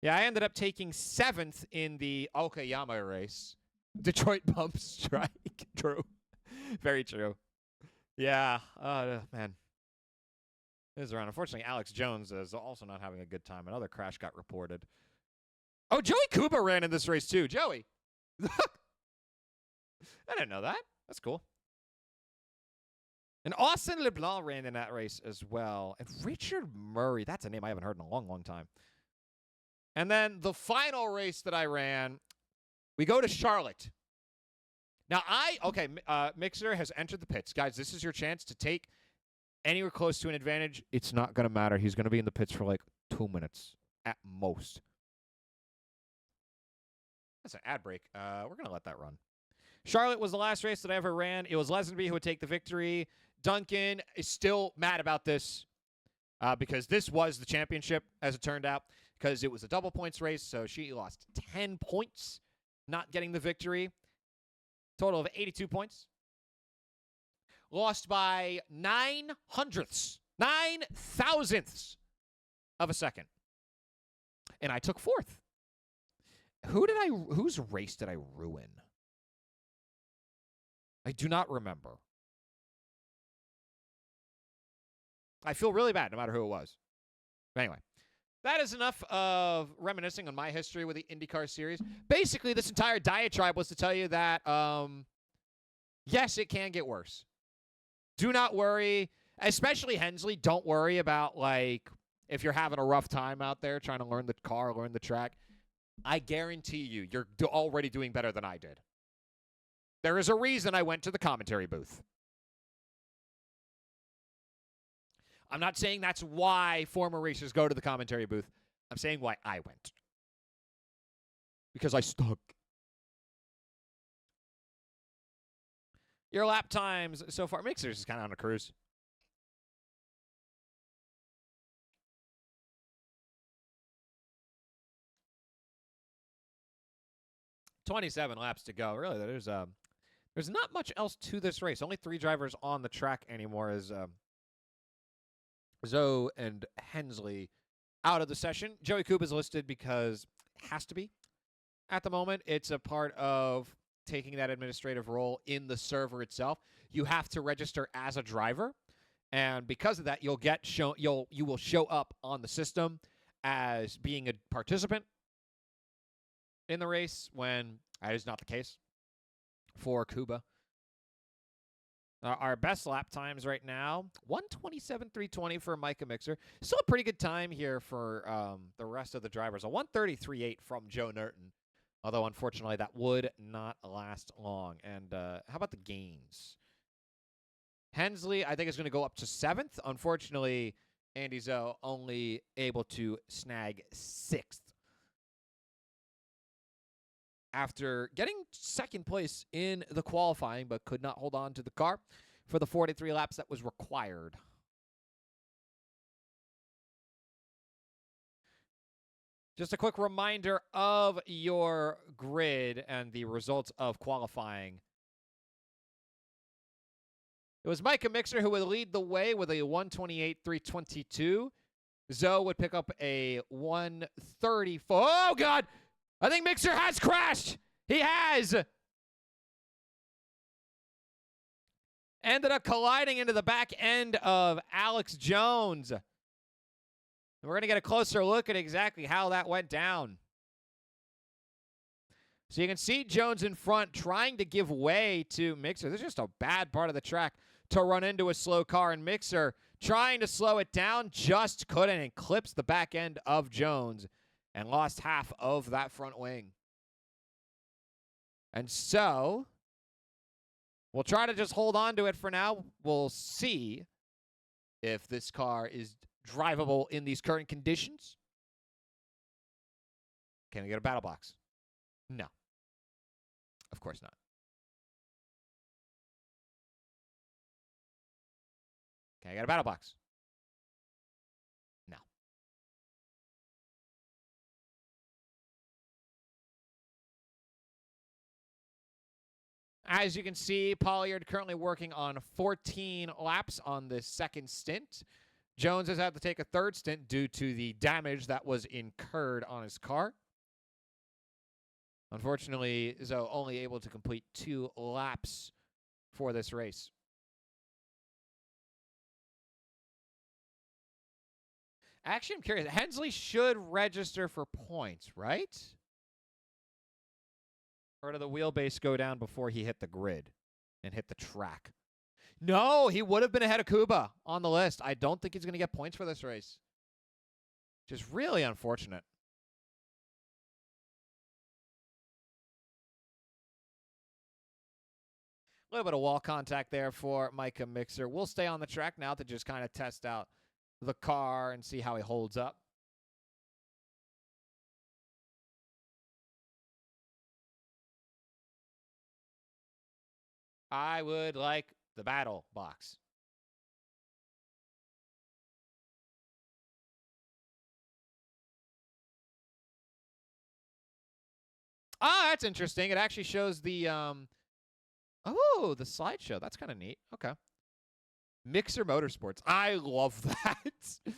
Yeah, I ended up taking 7th in the Okayama race. Detroit bump strike. True. Very true. Yeah. Man. This is around. Unfortunately, Alex Jones is also not having a good time. Another crash got reported. Oh, Joey Kuba ran in this race, too. Joey. I didn't know that. That's cool. And Austin LeBlanc ran in that race as well. And Richard Murray. That's a name I haven't heard in a long, long time. And then the final race that I ran, we go to Charlotte. Now, Mixer has entered the pits. Guys, this is your chance to take anywhere close to an advantage. It's not going to matter. He's going to be in the pits for like 2 minutes at most. That's an ad break. We're going to let that run. Charlotte was the last race that I ever ran. It was Lesenby who would take the victory. Duncan is still mad about this because this was the championship, as it turned out, because it was a double points race, so she lost 10 points, not getting the victory. Total of 82 points. Lost by 9 thousandths of a second. And I took 4th. Whose race did I ruin? I do not remember. I feel really bad no matter who it was. But anyway, that is enough of reminiscing on my history with the IndyCar series. Basically, this entire diatribe was to tell you that, yes, it can get worse. Do not worry, especially Hensley. Don't worry about, like, if you're having a rough time out there trying to learn the car, learn the track. I guarantee you, you're already doing better than I did. There is a reason I went to the commentary booth. I'm not saying that's why former racers go to the commentary booth. I'm saying why I went. Because I stuck. Your lap times so far. Mixers is kind of on a cruise. $27 laps to go. Really, there's not much else to this race. Only 3 drivers on the track anymore as Zoe and Hensley out of the session. Joey Kuba is listed because it has to be. At the moment, it's a part of taking that administrative role in the server itself. You have to register as a driver, and because of that, you will show up on the system as being a participant in the race when that is not the case for Kuba. Our best lap times right now, 1:27.320 for Micah Mixer. Still a pretty good time here for the rest of the drivers. A 1:33.8 from Joe Nerton, although unfortunately that would not last long. And how about the gains? Hensley, I think, is going to go up to 7th. Unfortunately, Andy Zoe only able to snag 6th. After getting 2nd place in the qualifying, but could not hold on to the car for the 43 laps that was required. Just a quick reminder of your grid and the results of qualifying. It was Micah Mixer who would lead the way with a 1:28.322. Zoe would pick up a 1:34. Oh, God! I think Mixer has crashed. He has. Ended up colliding into the back end of Alex Jones. And we're going to get a closer look at exactly how that went down. So you can see Jones in front trying to give way to Mixer. This is just a bad part of the track to run into a slow car, and Mixer trying to slow it down, just couldn't, and clips the back end of Jones and lost half of that front wing. And so we'll try to just hold on to it for now. We'll see if this car is drivable in these current conditions. Can we get a battle box? No. Of course not. Can I get a battle box? No. As you can see, Pollard currently working on 14 laps on this second stint. Jones has had to take a third stint due to the damage that was incurred on his car. Unfortunately, Izzo only able to complete 2 laps for this race. Actually, I'm curious. Hensley should register for points, right? Or did the wheelbase go down before he hit the grid and hit the track? No, he would have been ahead of Kuba on the list. I don't think he's going to get points for this race. Just really unfortunate. A little bit of wall contact there for Micah Mixer. We'll stay on the track now to just kind of test out the car and see how he holds up. I would like the battle box. Ah, that's interesting. It actually shows the the slideshow. That's kind of neat. Okay. Mixer Motorsports. I love that.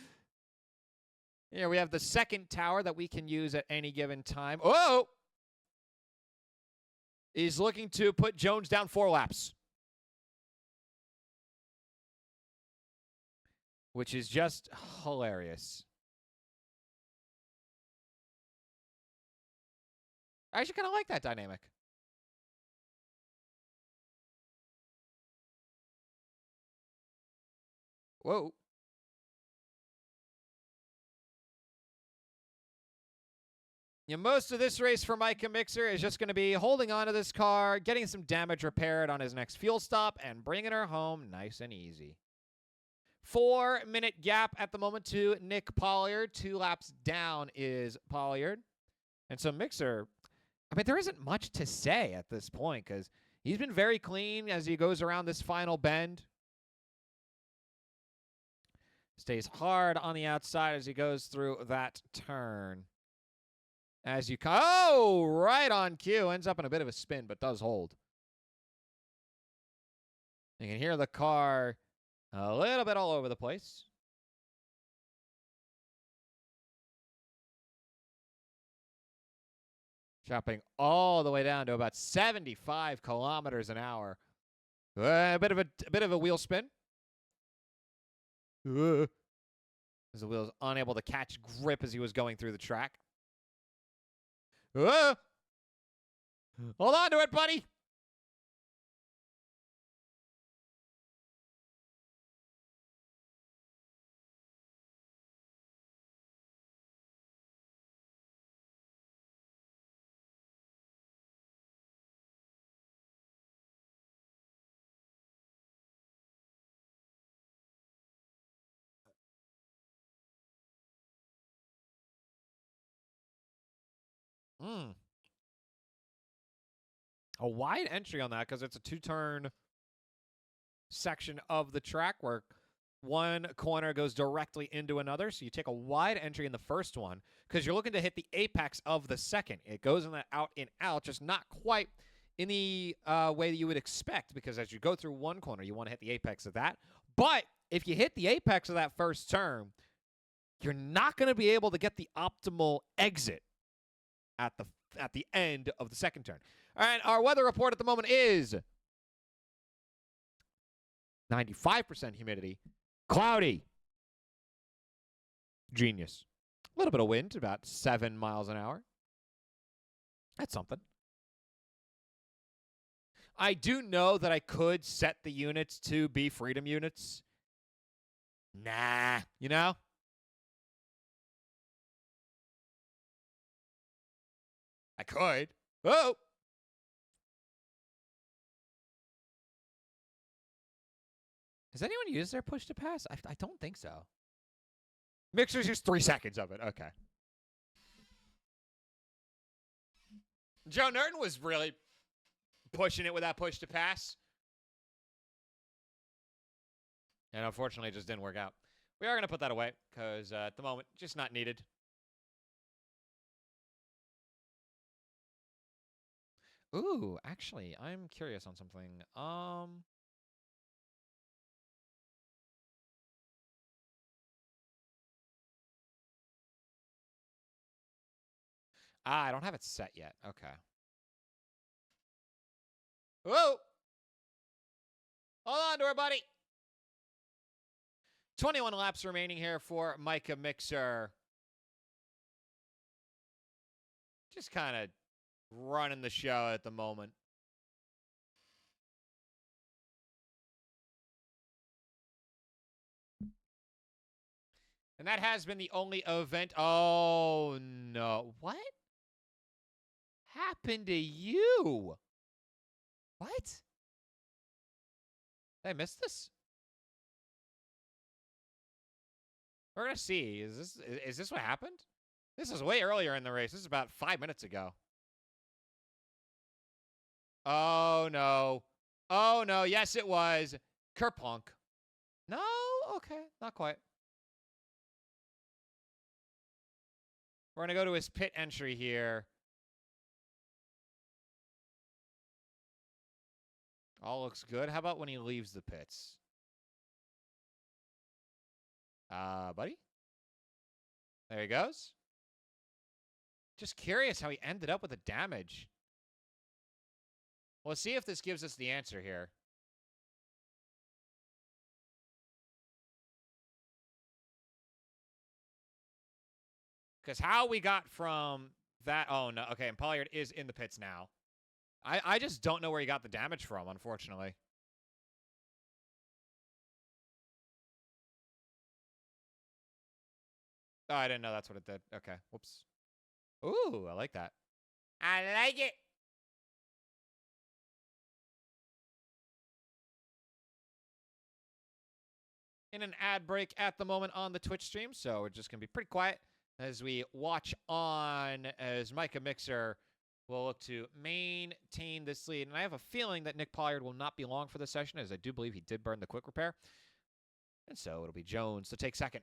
Here we have the second tower that we can use at any given time. Oh! He's looking to put Jones down 4 laps. Which is just hilarious. I actually kind of like that dynamic. Whoa. Yeah, most of this race for Micah Mixer is just going to be holding on to this car, getting some damage repaired on his next fuel stop, and bringing her home nice and easy. 4-minute gap at the moment to Nick Pollard. 2 laps down is Pollard. And so Mixer, I mean, there isn't much to say at this point because he's been very clean as he goes around this final bend. Stays hard on the outside as he goes through that turn. As you right on cue. Ends up in a bit of a spin, but does hold. You can hear the car a little bit all over the place. Chopping all the way down to about 75 kilometers an hour. A bit of a wheel spin. As the wheel's unable to catch grip as he was going through the track. Hold on to it, buddy. A wide entry on that because it's a 2-turn section of the track where one corner goes directly into another. So you take a wide entry in the first one because you're looking to hit the apex of the second. It goes in that out and out, just not quite in the way that you would expect because as you go through one corner, you want to hit the apex of that. But if you hit the apex of that first turn, you're not going to be able to get the optimal exit at the end of the second turn. All right, our weather report at the moment is 95% humidity, cloudy, genius. A little bit of wind, about 7 miles an hour. That's something. I do know that I could set the units to be freedom units. Nah, you know? I could. Oh! Has anyone used their push to pass? I don't think so. Mixer's used 3 seconds of it. Okay. Joe Norton was really pushing it with that push to pass. And unfortunately, it just didn't work out. We are going to put that away because at the moment, just not needed. Ooh, actually, I'm curious on something. I don't have it set yet. Okay. Whoa! Hold on to her, buddy. 21 laps remaining here for Micah Mixer. Just kind of running the show at the moment. And that has been the only event. Oh, no. What happened to you? What? Did I miss this? We're going to see. Is this what happened? This is way earlier in the race. This is about 5 minutes ago. Oh, no. Oh, no. Yes, it was. Kerplunk. No? Okay. Not quite. We're going to go to his pit entry here. All looks good. How about when he leaves the pits? Buddy? There he goes. Just curious how he ended up with the damage. We'll see if this gives us the answer here. Because how we got from that... Oh, no. Okay, and Pollard is in the pits now. I just don't know where he got the damage from, unfortunately. Oh, I didn't know that's what it did. Okay, whoops. Ooh, I like that. I like it. In an ad break at the moment on the Twitch stream, so we're just going to be pretty quiet as we watch on as Micah Mixer will look to maintain this lead. And I have a feeling that Nick Pollard will not be long for this session, as I do believe he did burn the quick repair. And so it'll be Jones to take second.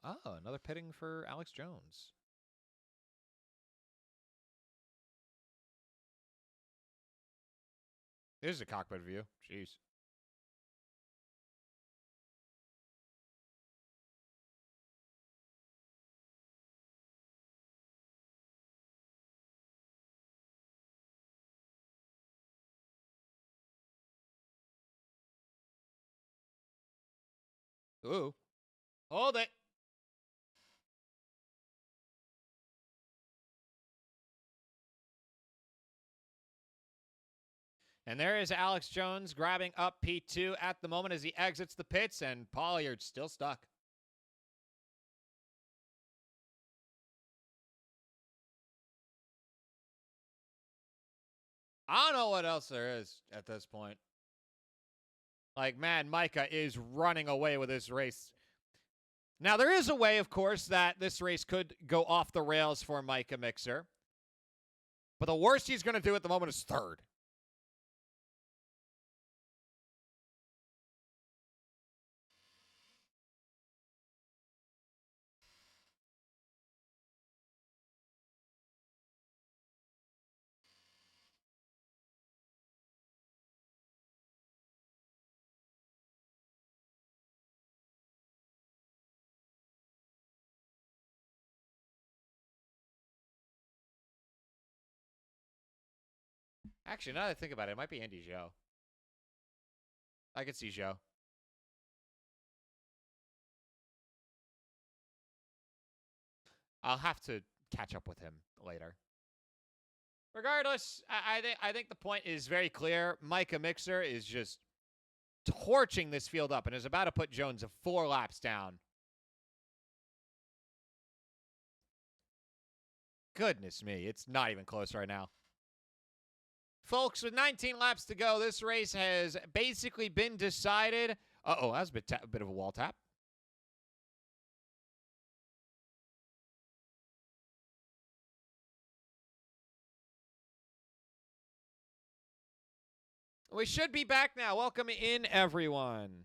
Oh, another pitting for Alex Jones. There's a cockpit view. Jeez. Ooh. Hold it. And there is Alex Jones grabbing up P2 at the moment as he exits the pits, and Pollard's still stuck. I don't know what else there is at this point. Like, man, Micah is running away with this race. Now, there is a way, of course, that this race could go off the rails for Micah Mixer. But the worst he's going to do at the moment is third. Actually, now that I think about it, it might be Andy Joe. I could see Joe. I'll have to catch up with him later. Regardless, I think the point is very clear. Micah Mixer is just torching this field up and is about to put Jones 4 laps down. Goodness me, it's not even close right now. Folks, with 19 laps to go, this race has basically been decided. Uh-oh, that was a bit of a wall tap. We should be back now. Welcome in, everyone.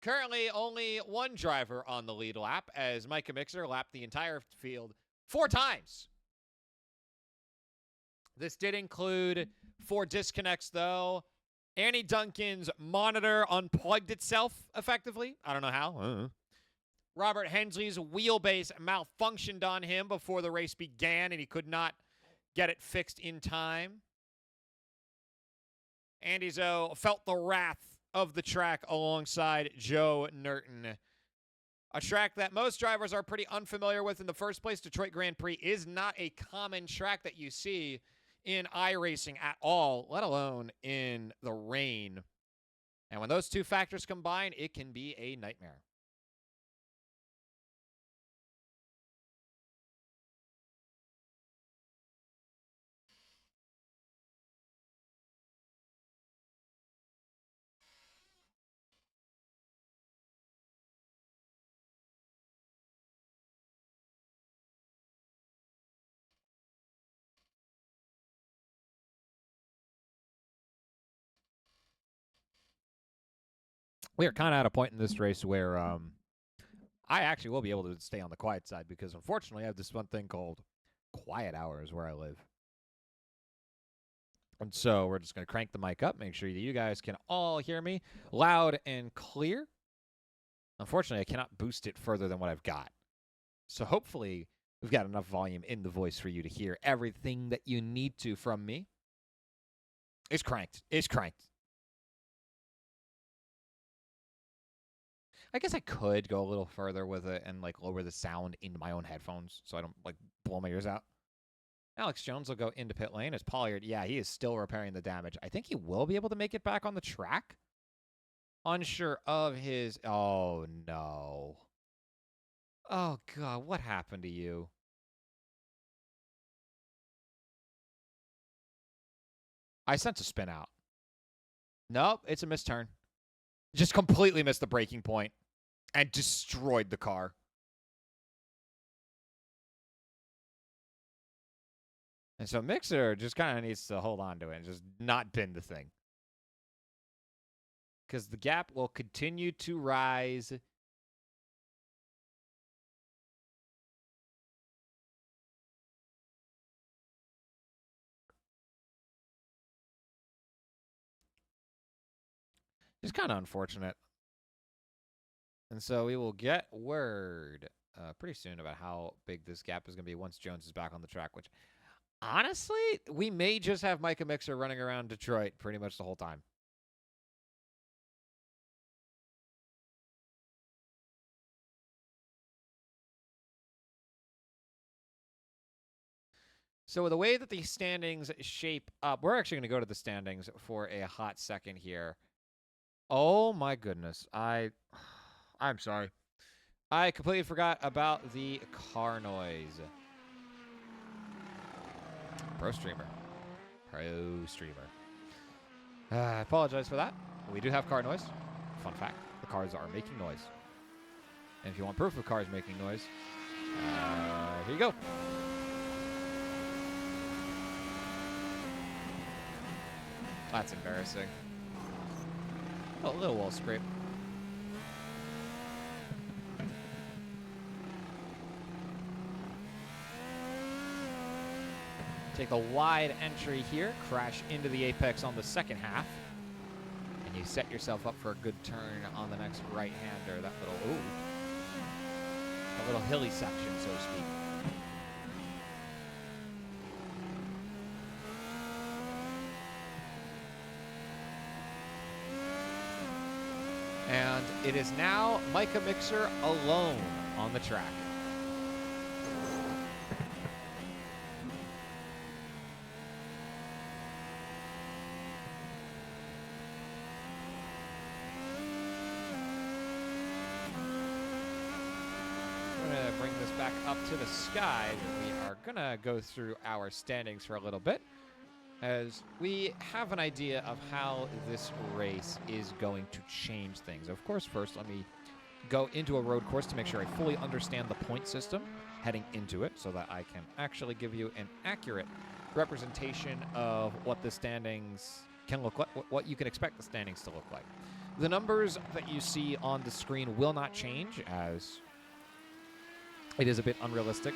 Currently, only one driver on the lead lap as Micah Mixer lapped the entire field 4 times. This did include 4 disconnects, though. Annie Duncan's monitor unplugged itself effectively. I don't know how. Robert Hensley's wheelbase malfunctioned on him before the race began, and he could not get it fixed in time. Andy Zoe felt the wrath of the track alongside Joe Nurton. A track that most drivers are pretty unfamiliar with in the first place. Detroit Grand Prix is not a common track that you see in iRacing at all, let alone in the rain. And when those two factors combine, it can be a nightmare. We are kind of at a point in this race where I actually will be able to stay on the quiet side because, unfortunately, I have this one thing called quiet hours where I live. And so we're just going to crank the mic up, make sure that you guys can all hear me loud and clear. Unfortunately, I cannot boost it further than what I've got. So hopefully we've got enough volume in the voice for you to hear everything that you need to from me. It's cranked. It's cranked. I guess I could go a little further with it and like lower the sound into my own headphones so I don't like blow my ears out. Alex Jones will go into pit lane as Pollard. Yeah, he is still repairing the damage. I think he will be able to make it back on the track. Unsure of his... Oh, no. Oh, God, what happened to you? I sent a spin out. Nope, it's a misturn. Just completely missed the braking point and destroyed the car. And so Mixer just kind of needs to hold on to it and just not bend the thing. Because the gap will continue to rise. It's kind of unfortunate. And so we will get word pretty soon about how big this gap is going to be once Jones is back on the track, which... Honestly, we may just have Micah Mixer running around Detroit pretty much the whole time. So the way that the standings shape up, we're actually going to go to the standings for a hot second here. Oh my goodness. I'm sorry. I completely forgot about the car noise. Pro streamer. I apologize for that. We do have car noise. Fun fact, the cars are making noise. And if you want proof of cars making noise, here you go. That's embarrassing. Oh, a little wall scrape. Take the wide entry here, crash into the apex on the second half, and you set yourself up for a good turn on the next right-hander. That little hilly section, so to speak. it is now Micah Mixer alone on the track. I'm going to bring this back up to the sky. We are going to go through our standings for a little bit, as we have an idea of how this race is going to change things. Of course, first, let me go into a road course to make sure I fully understand the point system heading into it, so that I can actually give you an accurate representation of what the standings can look like, what you can expect the standings to look like. The numbers that you see on the screen will not change, as it is a bit unrealistic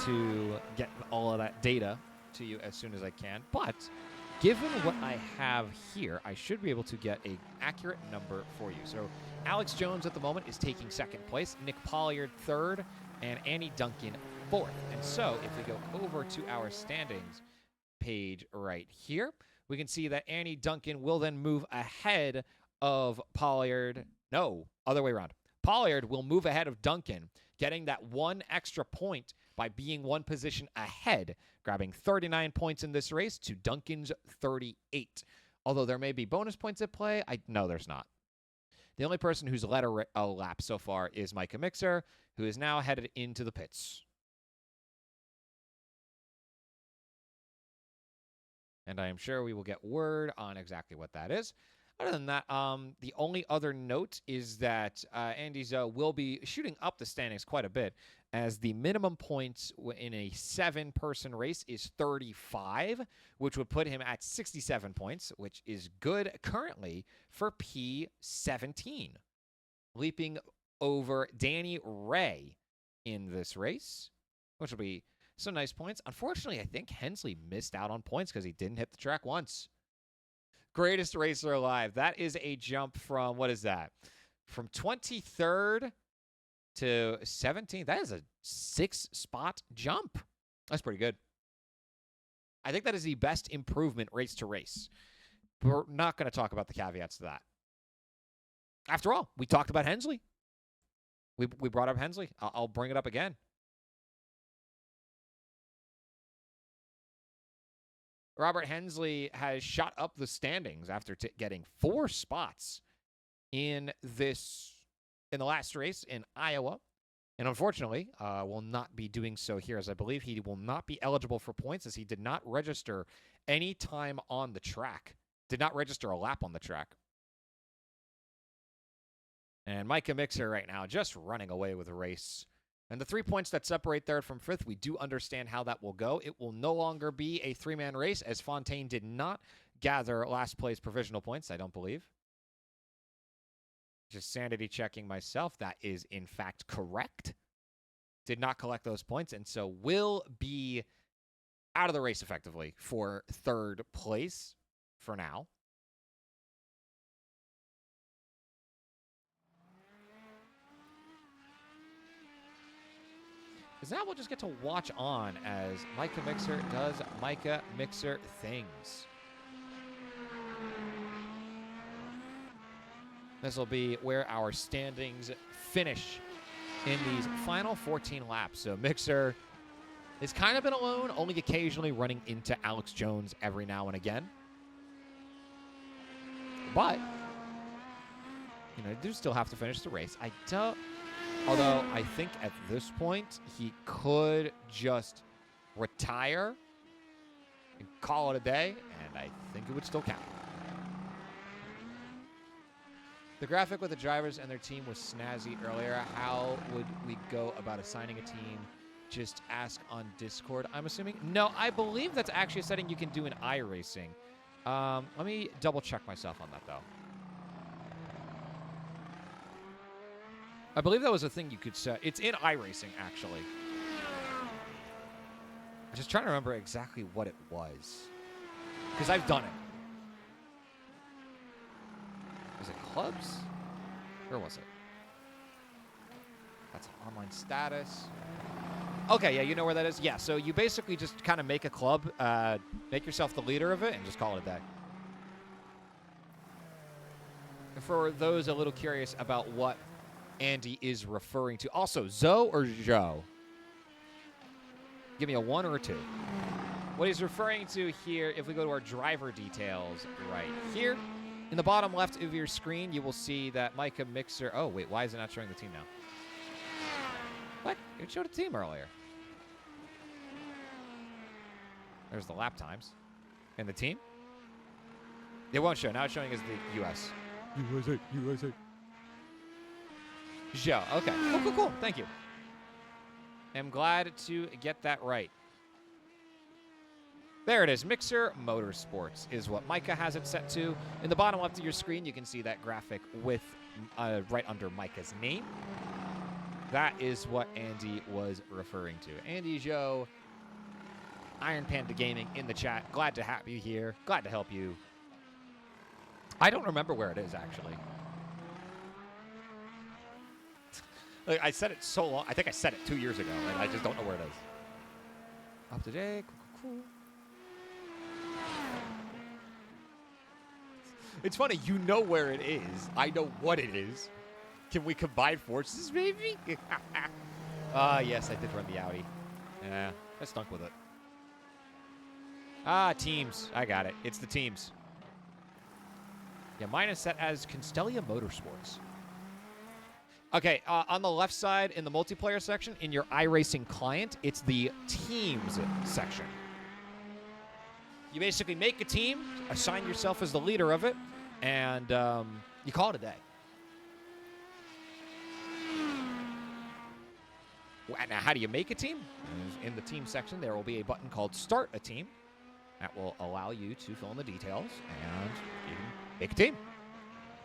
to get all of that data to you as soon as I can, but given what I have here, I should be able to get an accurate number for you. So Alex Jones at the moment is taking second place, Nick Pollard third, and Annie Duncan fourth. And so if we go over to our standings page right here, we can see that Annie Duncan will then move ahead of Pollard. No, other way around. Pollard will move ahead of Duncan, getting that one extra point by being one position ahead, grabbing 39 points in this race to Duncan's 38. Although there may be bonus points at play, no, there's not. The only person who's led a lap so far is Micah Mixer, who is now headed into the pits. And I am sure we will get word on exactly what that is. Other than that, the only other note is that Andy's will be shooting up the standings quite a bit, as the minimum points in a 7-person race is 35, which would put him at 67 points, which is good currently for P17, leaping over Danny Ray in this race, which will be some nice points. Unfortunately, I think Hensley missed out on points because he didn't hit the track once. Greatest racer alive. That is a jump from, what is that? From 23rd to 17th. That is a 6-spot jump. That's pretty good. I think that is the best improvement race to race. We're not going to talk about the caveats to that. After all, we talked about Hensley. We brought up Hensley. I'll bring it up again. Robert Hensley has shot up the standings after getting 4 spots in the last race in Iowa. And unfortunately, will not be doing so here, as I believe he will not be eligible for points, as he did not register any time on the track. Did not register a lap on the track. And Micah Mixer right now just running away with the race. And the 3 points that separate third from fifth, we do understand how that will go. It will no longer be a 3-man race, as Fontaine did not gather last place provisional points, I don't believe. Just sanity checking myself. That is, in fact, correct. Did not collect those points, and so will be out of the race effectively for third place for now. Because now we'll just get to watch on as Micah Mixer does Micah Mixer things. This will be where our standings finish in these final 14 laps. So Mixer has kind of been alone, only occasionally running into Alex Jones every now and again. But, you know, do still have to finish the race. Although I think at this point, he could just retire and call it a day, and I think it would still count. The graphic with the drivers and their team was snazzy earlier. How would we go about assigning a team? Just ask on Discord, I'm assuming? No, I believe that's actually a setting you can do in iRacing. Let me double check myself on that, though. I believe that was a thing you could set. It's in iRacing, actually. I'm just trying to remember exactly what it was, because I've done it. Was it clubs? Where was it? That's online status. Okay, yeah, you know where that is? Yeah, so you basically just kind of make a club, make yourself the leader of it, and just call it a day. for those a little curious about what Andy is referring to. Also, Zoe or Joe? Give me a 1 or a 2. What he's referring to here, if we go to our driver details right here, in the bottom left of your screen, you will see that Micah Mixer. Oh, wait, why is it not showing the team now? What? It showed a team earlier. There's the lap times. And the team? It won't show. Now it's showing as the U.S. USA. Joe. Okay. Cool. Thank you. I'm glad to get that right. There it is. Mixer Motorsports is what Micah has it set to. In the bottom left of your screen, you can see that graphic with right under Micah's name. That is what Andy was referring to. Andy, Joe, Iron Panda Gaming in the chat. Glad to have you here. Glad to help you. I don't remember where it is, actually. Like, I said it so long. I think I said it 2 years ago, and I just don't know where it is. Up to date. Cool. It's funny. You know where it is. I know what it is. Can we combine forces, maybe? Yes, I did run the Audi. Yeah, I stunk with it. Teams. I got it. It's the teams. Yeah, mine is set as Constellia Motorsports. Okay, on the left side in the multiplayer section, in your iRacing client, it's the teams section. You basically make a team, assign yourself as the leader of it, and you call it a day. Now, how do you make a team? In the team section, there will be a button called Start a Team. That will allow you to fill in the details, and you can make a team.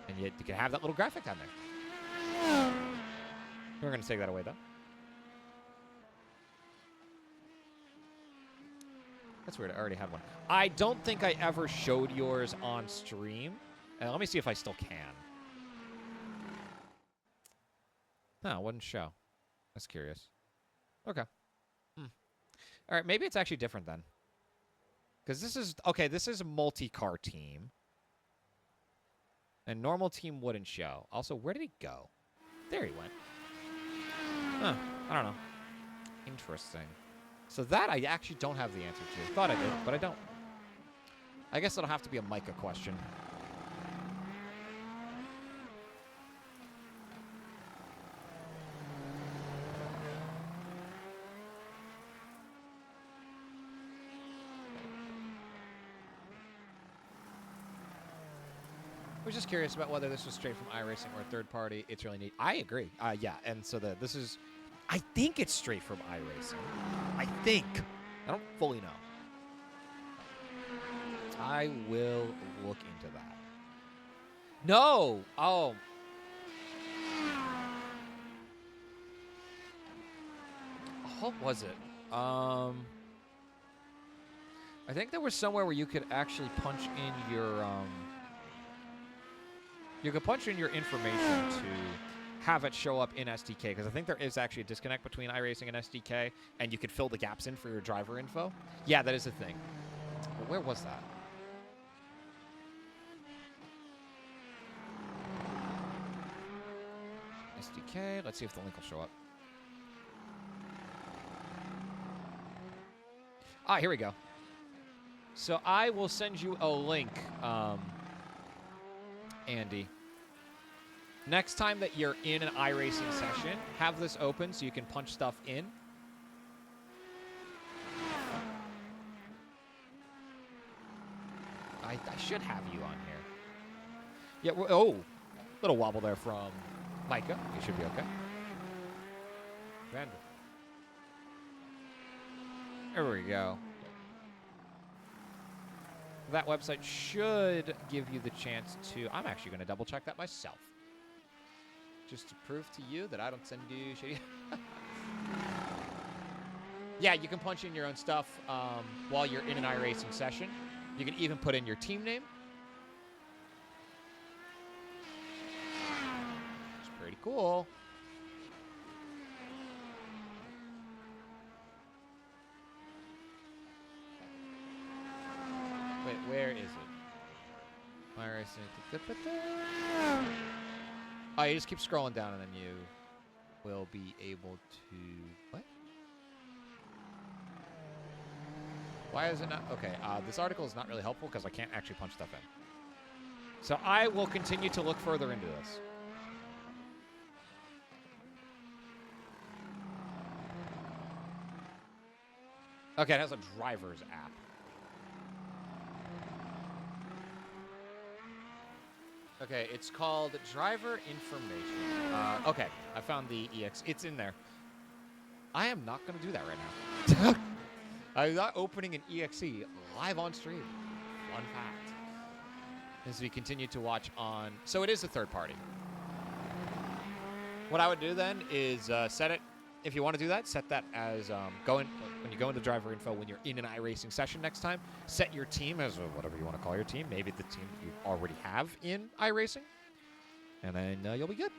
And you can have that little graphic on there. We're going to take that away, though. That's weird. I already had one. I don't think I ever showed yours on stream. Let me see if I still can. No, it wouldn't show. That's curious. Okay. All right, maybe it's actually different then. Because this is... Okay, this is a multi-car team. And normal team wouldn't show. Also, where did he go? There he went. Huh. I don't know. Interesting. So that I actually don't have the answer to. Thought I did, but I don't. I guess it'll have to be a Micah question. I was just curious about whether this was straight from iRacing or third party. It's really neat. I agree. Yeah, and so this is... I think it's straight from iRacing. I think. I don't fully know. I will look into that. No! Oh. What was it? I think there was somewhere where you could actually punch in your... You could punch in your information to have it show up in SDK, because I think there is actually a disconnect between iRacing and SDK, and you could fill the gaps in for your driver info. Yeah, that is a thing. But where was that? SDK. Let's see if the link will show up. Here we go. So I will send you a link, Andy. Next time that you're in an iRacing session, have this open so you can punch stuff in. I should have you on here. Yeah, oh, little wobble there from Micah. You should be okay. Random. There we go. That website should give you the chance to... I'm actually going to double check that myself. Just to prove to you that I don't send you shitty... Yeah, you can punch in your own stuff while you're in an iRacing session. You can even put in your team name. It's pretty cool. Wait, where is it? Oh, you just keep scrolling down and then you will be able to... What? Why is it not? Okay, this article is not really helpful because I can't actually punch stuff in. So I will continue to look further into this. Okay, it has a driver's app. Okay, it's called Driver Information. Okay, I found the EX. It's in there. I am not going to do that right now. I'm not opening an EXE live on stream. Fun fact. As we continue to watch on... So it is a third party. What I would do then is set it... If you want to do that, set that as... when you go into driver info, when you're in an iRacing session next time, set your team as whatever you want to call your team. Maybe the team you already have in iRacing. And then you'll be good.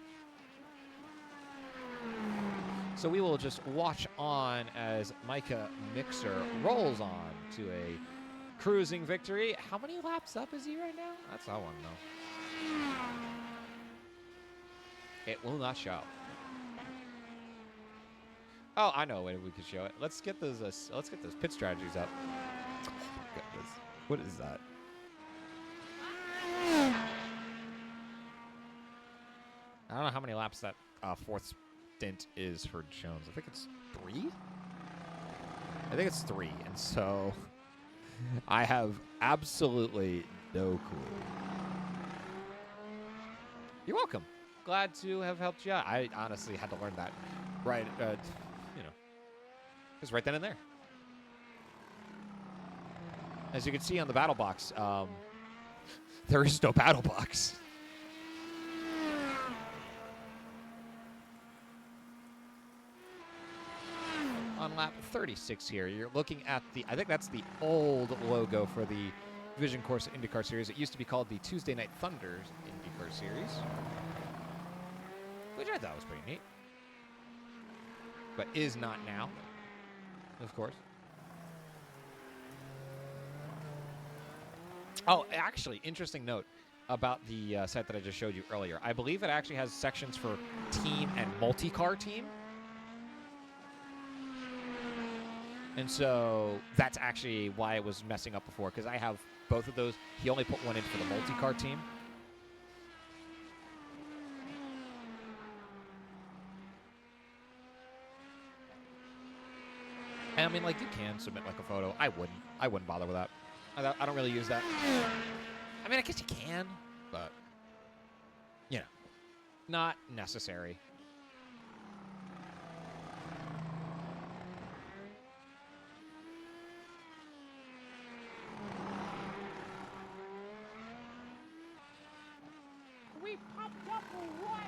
So we will just watch on as Micah Mixer rolls on to a cruising victory. How many laps up is he right now? That's all I want to know. It will not show. Oh, I know a way we could show it. Let's get those pit strategies up. Oh my goodness. What is that? I don't know how many laps that fourth stint is for Jones. I think it's 3? I think it's 3, and so I have absolutely no clue. You're welcome. Glad to have helped you out. I honestly had to learn that right, it's right then and there. As you can see on the battle box, there is no battle box. On lap 36 here, you're looking at the, I think that's the old logo for the Vision Corsa IndyCar Series. It used to be called the Tuesday Night Thunders IndyCar Series, which I thought was pretty neat, but is not now, of course. Oh, actually, interesting note about the set that I just showed you earlier. I believe it actually has sections for team and multi-car team. And so that's actually why it was messing up before, because I have both of those. He only put one in for the multi-car team. And I mean, like, you can submit like a photo. I wouldn't bother with that. I don't really use that. I mean, I guess you can, but not necessary. We popped up or what?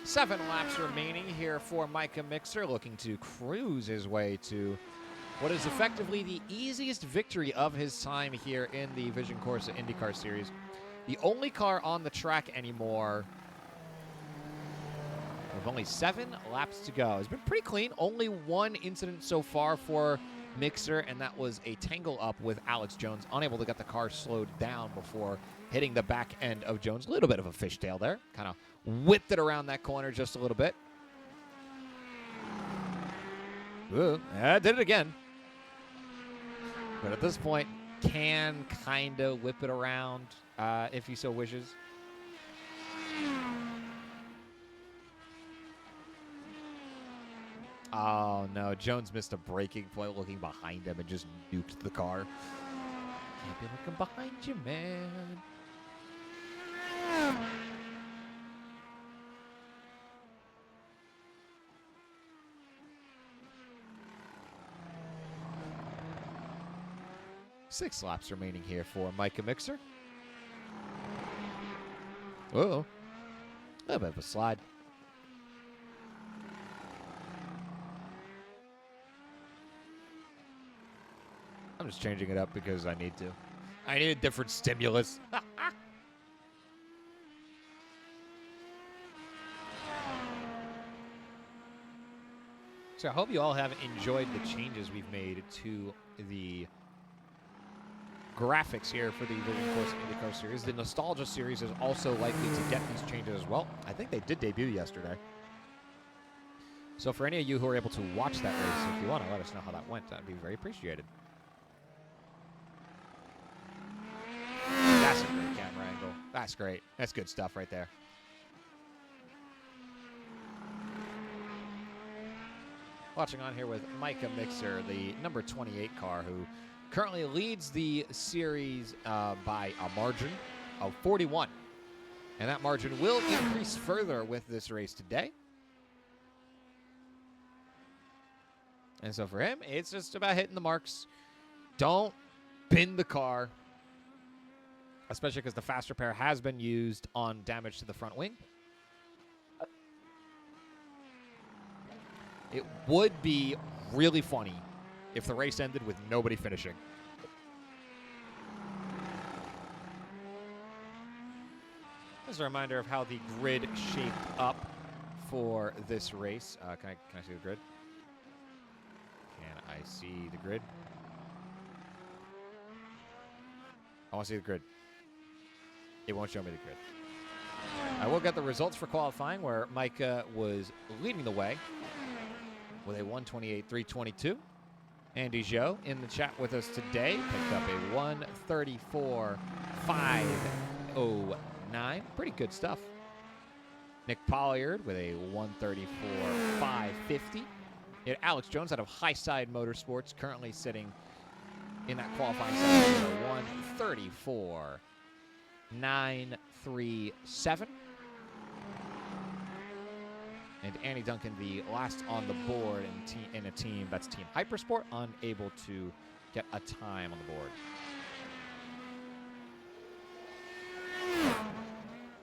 Seven laps remaining here for Micah Mixer, looking to cruise his way to what is effectively the easiest victory of his time here in the Vision Corsa IndyCar Series. The only car on the track anymore with only 7 laps to go. It's been pretty clean. Only one incident so far for Mixer, and that was a tangle up with Alex Jones, unable to get the car slowed down before hitting the back end of Jones. A little bit of a fishtail there. Kind of whipped it around that corner just a little bit. Ooh, yeah, did it again. But at this point, can kind of whip it around if he so wishes. Oh, no. Jones missed a braking point looking behind him and just nuked the car. Can't be looking behind you, man. Six laps remaining here for Micah Mixer. Uh-oh. A little bit of a slide. I'm just changing it up because I need to. I need a different stimulus. So I hope you all have enjoyed the changes we've made to the graphics here for the Living Corsa IndyCar Series. The Nostalgia Series is also likely to get these changes as well. I think they did debut yesterday. So for any of you who are able to watch that race, if you want to let us know how that went, that'd be very appreciated. That's a great camera angle. That's great. That's good stuff right there. Watching on here with Micah Mixer, the number 28 car, who currently leads the series by a margin of 41. And that margin will increase further with this race today. And so for him, it's just about hitting the marks. Don't bin the car, especially because the fast repair has been used on damage to the front wing. It would be really funny if the race ended with nobody finishing. As a reminder of how the grid shaped up for this race. Can I see the grid? Can I see the grid? I want to see the grid. It won't show me the grid. I will get the results for qualifying, where Micah was leading the way with a 128.322. Andy Joe in the chat with us today picked up a 134.509. Pretty good stuff. Nick Polliard with a 134.550. Alex Jones out of Highside Motorsports currently sitting in that qualifying session with a 134.937. And Annie Duncan, the last on the board in a team that's Team Hypersport, unable to get a time on the board.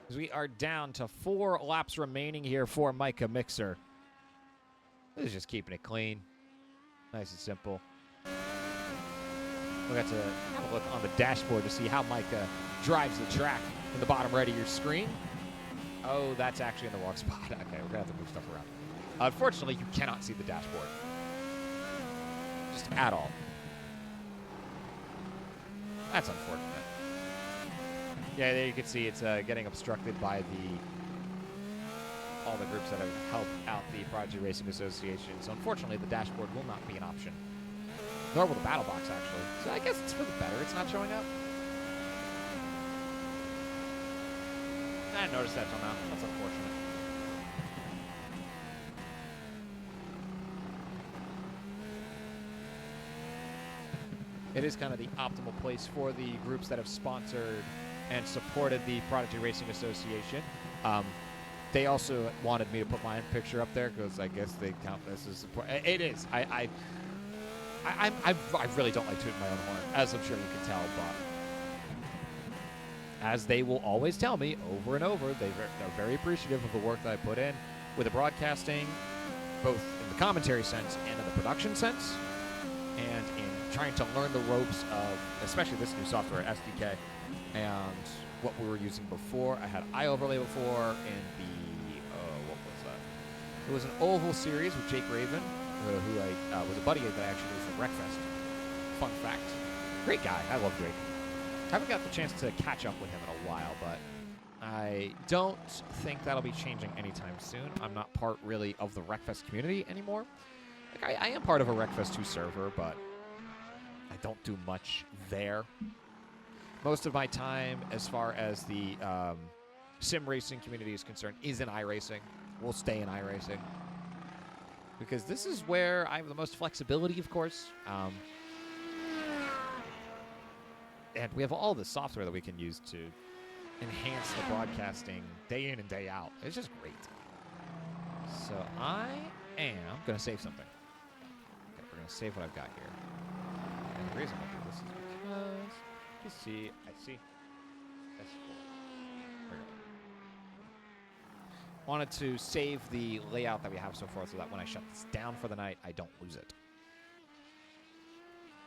As we are down to 4 laps remaining here for Micah Mixer. This is just keeping it clean. Nice and simple. We'll get to have a look on the dashboard to see how Micah drives the track in the bottom right of your screen. Oh, that's actually in the wrong spot. Okay, we're going to have to move stuff around. Unfortunately, you cannot see the dashboard. Just at all. That's unfortunate. Yeah, there you can see it's getting obstructed by all the groups that have helped out the Prodigy Racing Association. So unfortunately, the dashboard will not be an option. Nor will the battle box, actually. So I guess it's for the better it's not showing up. I didn't notice that till now. That's unfortunate. It is kind of the optimal place for the groups that have sponsored and supported the Prodigy Racing Association. They also wanted me to put my picture up there because I guess they count this as support. It is. I really don't like tooting my own horn, as I'm sure you can tell, but as they will always tell me over and over, they're very appreciative of the work that I put in with the broadcasting, both in the commentary sense and in the production sense, and in trying to learn the ropes of, especially this new software, SDK, and what we were using before. I had iOverlay before in the, what was that? It was an oval series with Jake Raven, who I was a buddy that I actually knew from Wreckfest. Fun fact. Great guy. I love Jake. Haven't got the chance to catch up with him in a while, but I don't think that'll be changing anytime soon. I'm not part really of the Wreckfest community anymore. Like I am part of a Wreckfest 2 server, but I don't do much there. Most of my time, as far as the sim racing community is concerned, is in iRacing. We'll stay in iRacing because this is where I have the most flexibility, of course. And we have all the software that we can use to enhance the broadcasting day in and day out. It's just great. So I am going to save something. Okay, we're going to save what I've got here. And the reason I'm going to do this is because you see, I see. That's cool. There we go. Wanted to save the layout that we have so far so that when I shut this down for the night, I don't lose it.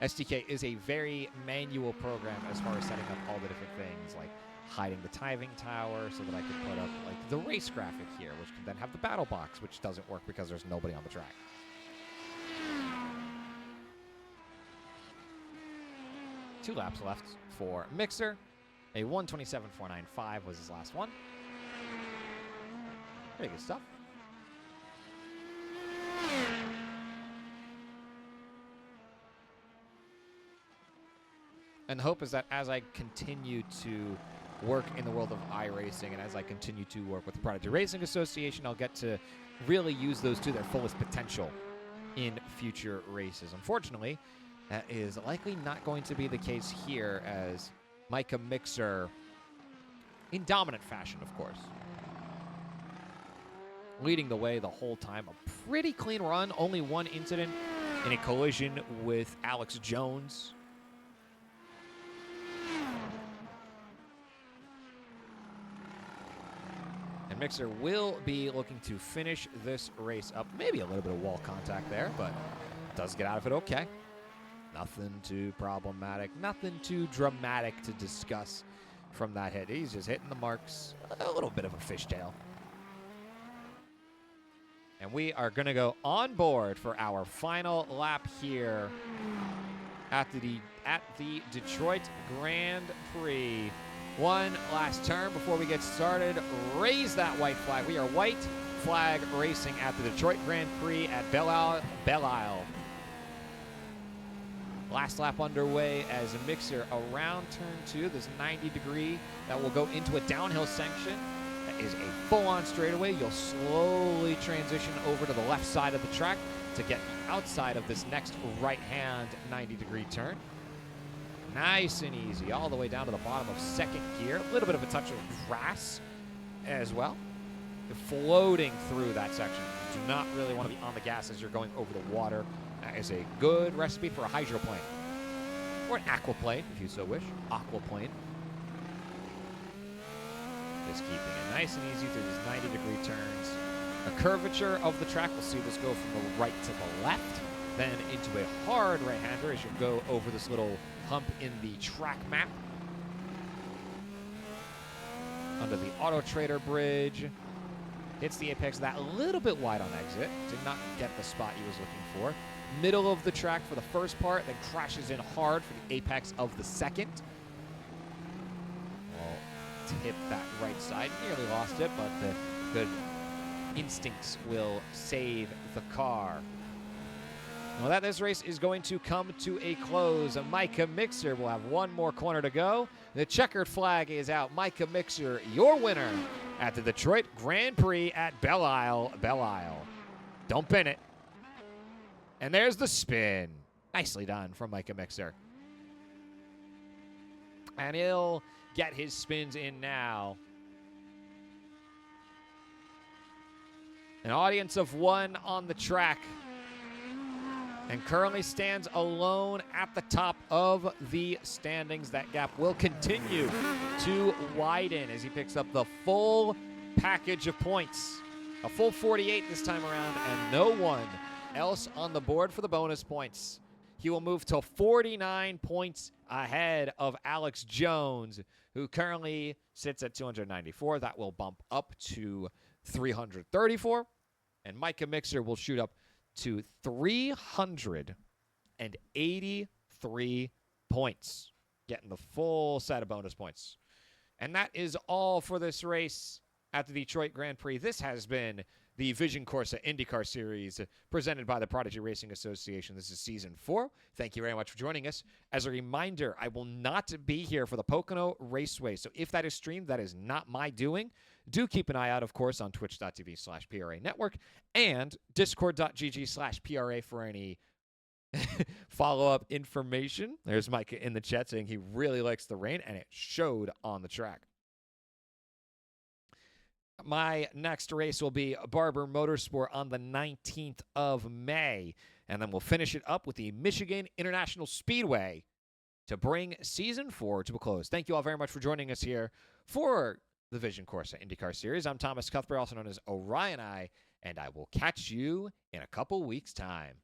SDK is a very manual program as far as setting up all the different things, like hiding the timing tower so that I can put up like the race graphic here, which can then have the battle box, which doesn't work because there's nobody on the track. 2 laps left for Mixer. A 1:27.495 was his last one. Pretty good stuff. And the hope is that as I continue to work in the world of iRacing and as I continue to work with the Prodigy Racing Association, I'll get to really use those to their fullest potential in future races. Unfortunately, that is likely not going to be the case here, as Micah Mixer, in dominant fashion, of course, leading the way the whole time. A pretty clean run, only one incident in a collision with Alex Jones. And Mixer will be looking to finish this race up. Maybe a little bit of wall contact there, but does get out of it okay. Nothing too problematic, nothing too dramatic to discuss from that hit. He's just hitting the marks. A little bit of a fishtail. And we are going to go on board for our final lap here at the Detroit Grand Prix. One last turn before we get started. Raise that white flag. We are white flag racing at the Detroit Grand Prix at Belle Isle. Last lap underway as a Mixer around turn 2. This 90-degree that will go into a downhill section. That is a full-on straightaway. You'll slowly transition over to the left side of the track to get the outside of this next right-hand 90-degree turn. Nice and easy, all the way down to the bottom of second gear. A little bit of a touch of grass as well. You're floating through that section. You do not really want to be on the gas as you're going over the water. That is a good recipe for a hydroplane. Or an aquaplane, if you so wish. Aquaplane. Just keeping it nice and easy through these 90-degree turns. A curvature of the track. We'll see this go from the right to the left. Then into a hard right-hander as you go over this little hump in the track map. Under the Auto Trader Bridge. Hits the apex of that, a little bit wide on exit. Did not get the spot he was looking for. Middle of the track for the first part, then crashes in hard for the apex of the second. Well, hit that right side. Nearly lost it, but the good instincts will save the car. Well, that this race is going to come to a close. Micah Mixer will have one more corner to go. The checkered flag is out. Micah Mixer, your winner at the Detroit Grand Prix at Belle Isle. Belle Isle. Don't pin it. And there's the spin. Nicely done from Micah Mixer. And he'll get his spins in now. An audience of one on the track. And currently stands alone at the top of the standings. That gap will continue to widen as he picks up the full package of points. A full 48 this time around, and no one else on the board for the bonus points. He will move to 49 points ahead of Alex Jones, who currently sits at 294. That will bump up to 334. And Micah Mixer will shoot up to 383 points, getting the full set of bonus points. And that is all for this race at the Detroit Grand Prix. This has been the Vision Corsa IndyCar Series presented by the Prodigy Racing Association. This is Season 4. Thank you very much for joining us. As a reminder, I will not be here for the Pocono Raceway, so if that is streamed, that is not my doing. Do keep an eye out, of course, on twitch.tv/PRA Network and discord.gg/PRA for any follow-up information. There's Micah in the chat saying he really likes the rain, and it showed on the track. My next race will be Barber Motorsport on the 19th of May, and then we'll finish it up with the Michigan International Speedway to bring Season 4 to a close. Thank you all very much for joining us here for the Vision Corsa IndyCar Series. I'm Thomas Cuthbert, also known as Orion Eye, and I will catch you in a couple weeks' time.